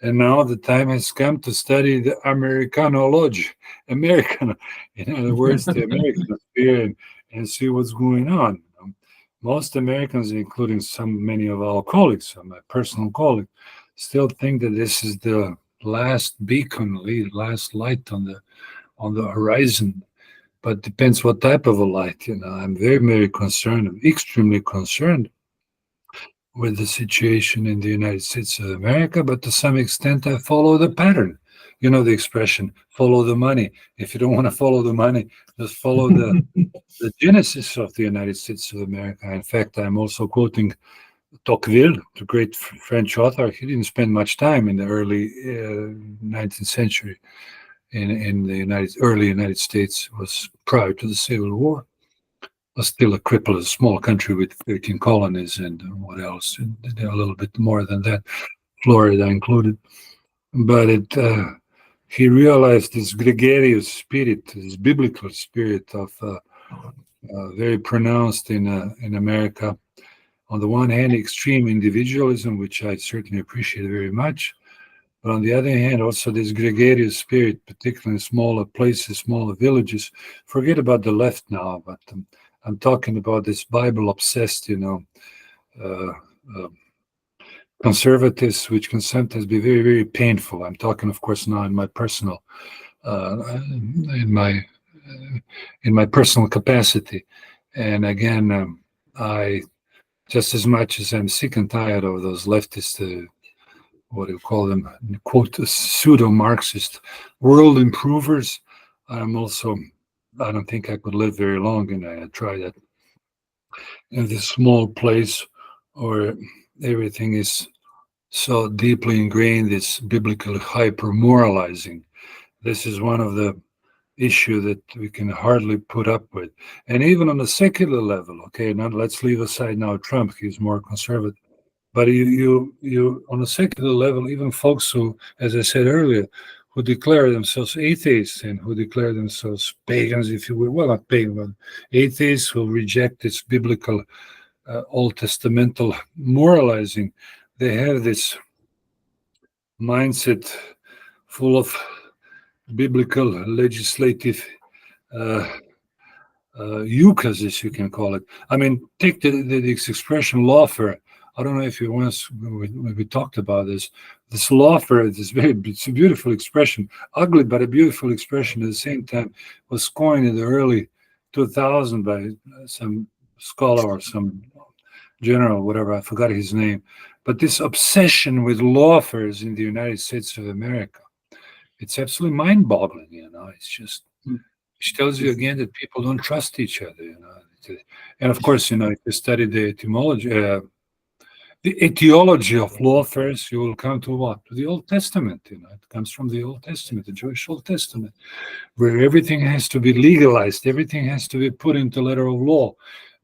And now the time has come to study the Americanology, in other words, the American sphere, and see what's going on. Most Americans, including many of our colleagues, my personal colleagues, still think that this is the last beacon, last light on the horizon, but depends what type of a light. I'm very concerned. I'm extremely concerned with the situation in the United States of America, but to some extent I follow the pattern. You know the expression, follow the money. If you don't want to follow the money, just follow the genesis of the United States of America. In fact, I'm also quoting Tocqueville, the great French author. He didn't spend much time in the early 19th century in the early United States. Was prior to the Civil War. Was still a cripple, a small country with 13 colonies and what else? And a little bit more than that, Florida included. But he realized this gregarious spirit, this biblical spirit of very pronounced in America. On the one hand, extreme individualism, which I certainly appreciate very much. But on the other hand, also this gregarious spirit, particularly in smaller places, smaller villages. Forget about the left now, but I'm talking about this Bible-obsessed, conservatives, which can sometimes be very painful. I'm talking, of course, now in my personal, in my personal capacity. And again, I just as much as I'm sick and tired of those leftist, what do you call them, quote, pseudo-Marxist world improvers, I'm also, I don't think I could live very long, and I try that in this small place where everything is so deeply ingrained, this biblical hyper-moralizing. This is one of the issue that we can hardly put up with. And even on a secular level, okay, now let's leave aside now Trump, he's more conservative. But you on a secular level, even folks who, as I said earlier, who declare themselves atheists and who declare themselves pagans, if you will, well, not pagan, but atheists who reject this biblical, Old Testamental moralizing, they have this mindset full of biblical legislative uh, yuccas, as you can call it. I mean, take this expression lawfare. I don't know if you once when we talked about this. This lawfare, it's a beautiful expression, ugly but a beautiful expression at the same time. Was coined in the early 2000 by some scholar or some general, whatever, I forgot his name. But this obsession with lawfares in the United States of America, it's absolutely mind-boggling. It's just, which tells you again that people don't trust each other. And of course, if you study the etiology of lawfares, you will come to what? To the Old Testament. It comes from the Old Testament, the Jewish Old Testament, where everything has to be legalized, everything has to be put into letter of law,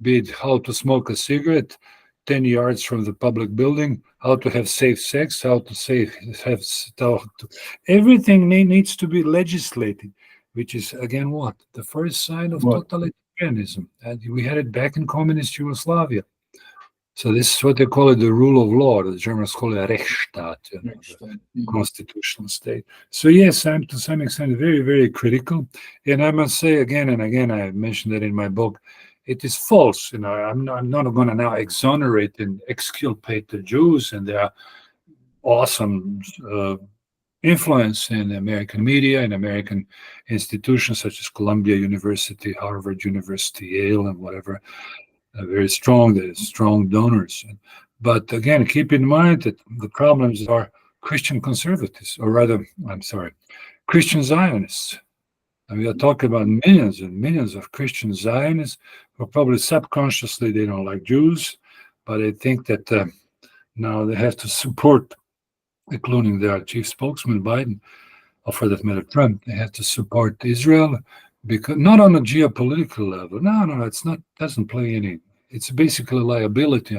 be it how to smoke a cigarette 10 yards from the public building, how to have safe sex, how to everything needs to be legislated, which is again what? The first sign of totalitarianism. And we had it back in communist Yugoslavia. So this is what they call it, the rule of law. The Germans call it Rechtsstaat, the constitutional state. So yes, I'm to some extent very, very critical. And I must say again and again, I mentioned that in my book, it is false. I'm not going to now exonerate and exculpate the Jews and their awesome influence in American media and American institutions such as Columbia University, Harvard University, Yale, and whatever. Very strong, they're strong donors. But again, keep in mind that the problems are Christian conservatives, or rather, I'm sorry, Christian Zionists. And we are talking about millions and millions of Christian Zionists who probably subconsciously they don't like Jews, but they think that now they have to support, including their chief spokesman, Biden, or for that matter, Trump, they have to support Israel, because not on a geopolitical level. No, it's not, doesn't play any, it's basically a liability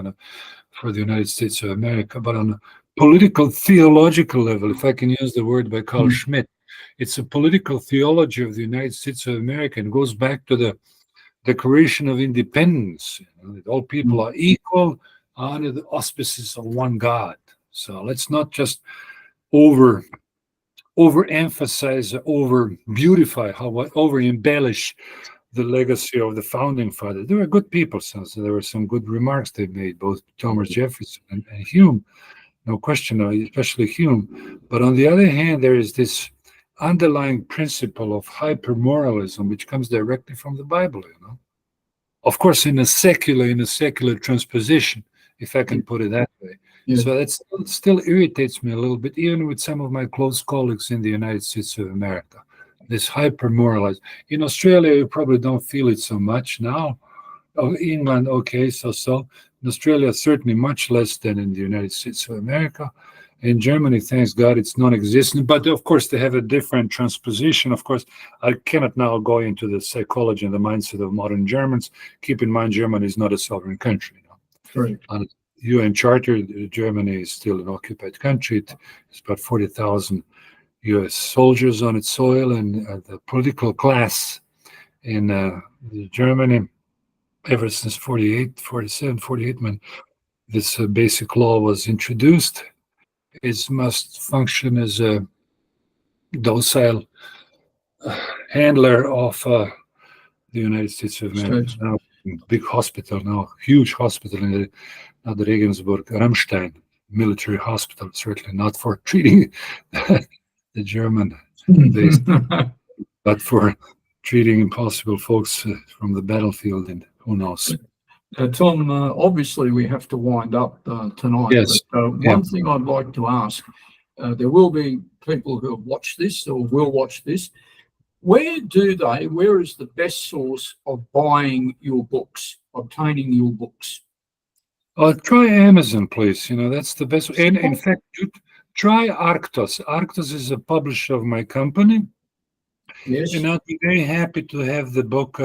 for the United States of America, but on a political theological level, if I can use the word by Carl Schmitt, it's a political theology of the United States of America. It goes back to the Declaration of Independence, that all people are equal under the auspices of one God. So let's not just overemphasize, over beautify, over embellish the legacy of the founding fathers. They were good people, so there were some good remarks they made, both Thomas Jefferson and Hume, no question, especially Hume. But on the other hand, there is this underlying principle of hypermoralism, which comes directly from the Bible. Of course, in a secular transposition, if I can put it that way. Yeah. So that still irritates me a little bit, even with some of my close colleagues in the United States of America. This hyper-moralized. In Australia, you probably don't feel it so much now. England, okay, so. In Australia, certainly much less than in the United States of America. In Germany, thanks God, it's non-existent. But of course, they have a different transposition. Of course, I cannot now go into the psychology and the mindset of modern Germans. Keep in mind, Germany is not a sovereign country. Right. On UN Charter, Germany is still an occupied country. It's about 40,000 U.S. soldiers on its soil, and the political class in Germany, ever since 48, when this basic law was introduced, it must function as a docile handler of the United States of America. Now, big hospital, now huge hospital in the Regensburg, Ramstein military hospital, certainly not for treating the German base, but for treating impossible folks from the battlefield, and who knows. Tom, obviously we have to wind up tonight. Yes. But one thing I'd like to ask, there will be people who have watched this or will watch this. Where is the best source of buying your books, obtaining your books? Try Amazon, please. That's the best. And in fact, try Arctos. Arctos is a publisher of my company. Yes. And I'll be very happy to have the book.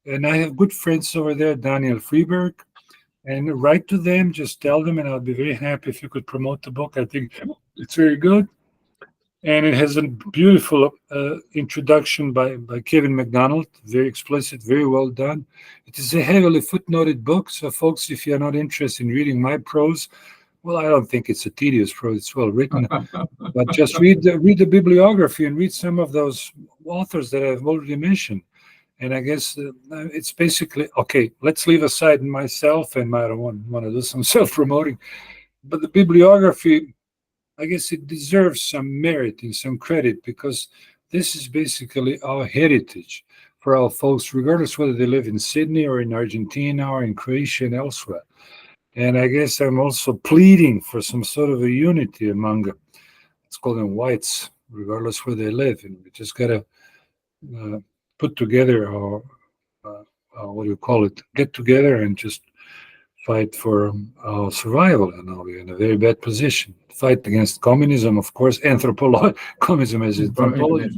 And I have good friends over there, Daniel Freeberg, and write to them, just tell them, and I'll be very happy if you could promote the book. I think it's very good. And it has a beautiful introduction by Kevin MacDonald, very explicit, very well done. It is a heavily footnoted book, so folks, if you're not interested in reading my prose, well, I don't think it's a tedious prose, it's well written, but just read the bibliography and read some of those authors that I've already mentioned. And I guess it's basically, okay, let's leave aside myself, and I don't want to do some self-promoting, but the bibliography, I guess it deserves some merit and some credit, because this is basically our heritage for our folks, regardless whether they live in Sydney or in Argentina or in Croatia and elsewhere. And I guess I'm also pleading for some sort of a unity among, let's call them whites, regardless where they live. And we just got to put together our, what do you call it, get together and just fight for our survival. And now we're in a very bad position. Fight against communism, of course, communism as anthropology,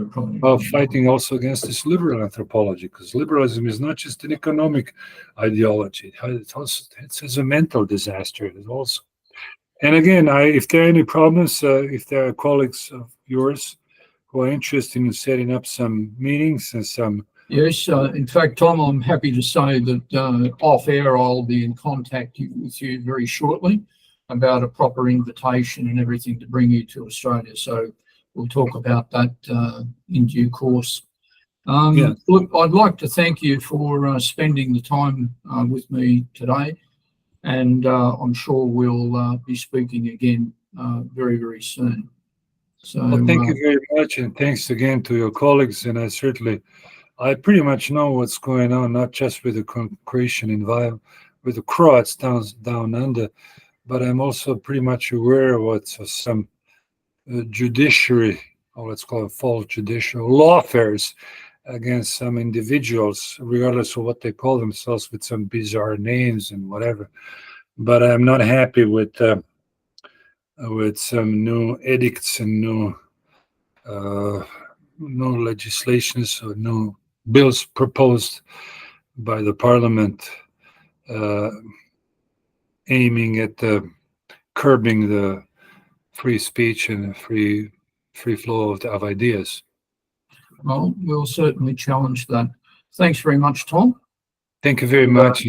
while fighting also against this liberal anthropology, because liberalism is not just an economic ideology. It's a mental disaster. It is also. And again, if there are any problems, if there are colleagues of yours who are interested in setting up some meetings and some. Yes, in fact, Tom, I'm happy to say that off air I'll be in contact with you very shortly about a proper invitation and everything to bring you to Australia. So we'll talk about that in due course. Yeah. Look, I'd like to thank you for spending the time with me today, and I'm sure we'll be speaking again very, very soon. So, well, thank you very much, and thanks again to your colleagues. And I pretty much know what's going on, not just with the Croatian environment, with the Croats down under, but I'm also pretty much aware of what's some judiciary, or let's call it false judicial lawfare against some individuals, regardless of what they call themselves, with some bizarre names and whatever. But I'm not happy with some new edicts and new legislations or new bills proposed by the parliament aiming at curbing the free speech and free flow of ideas. well, we'll certainly challenge that. Thanks very much, Tom. Thank you very much.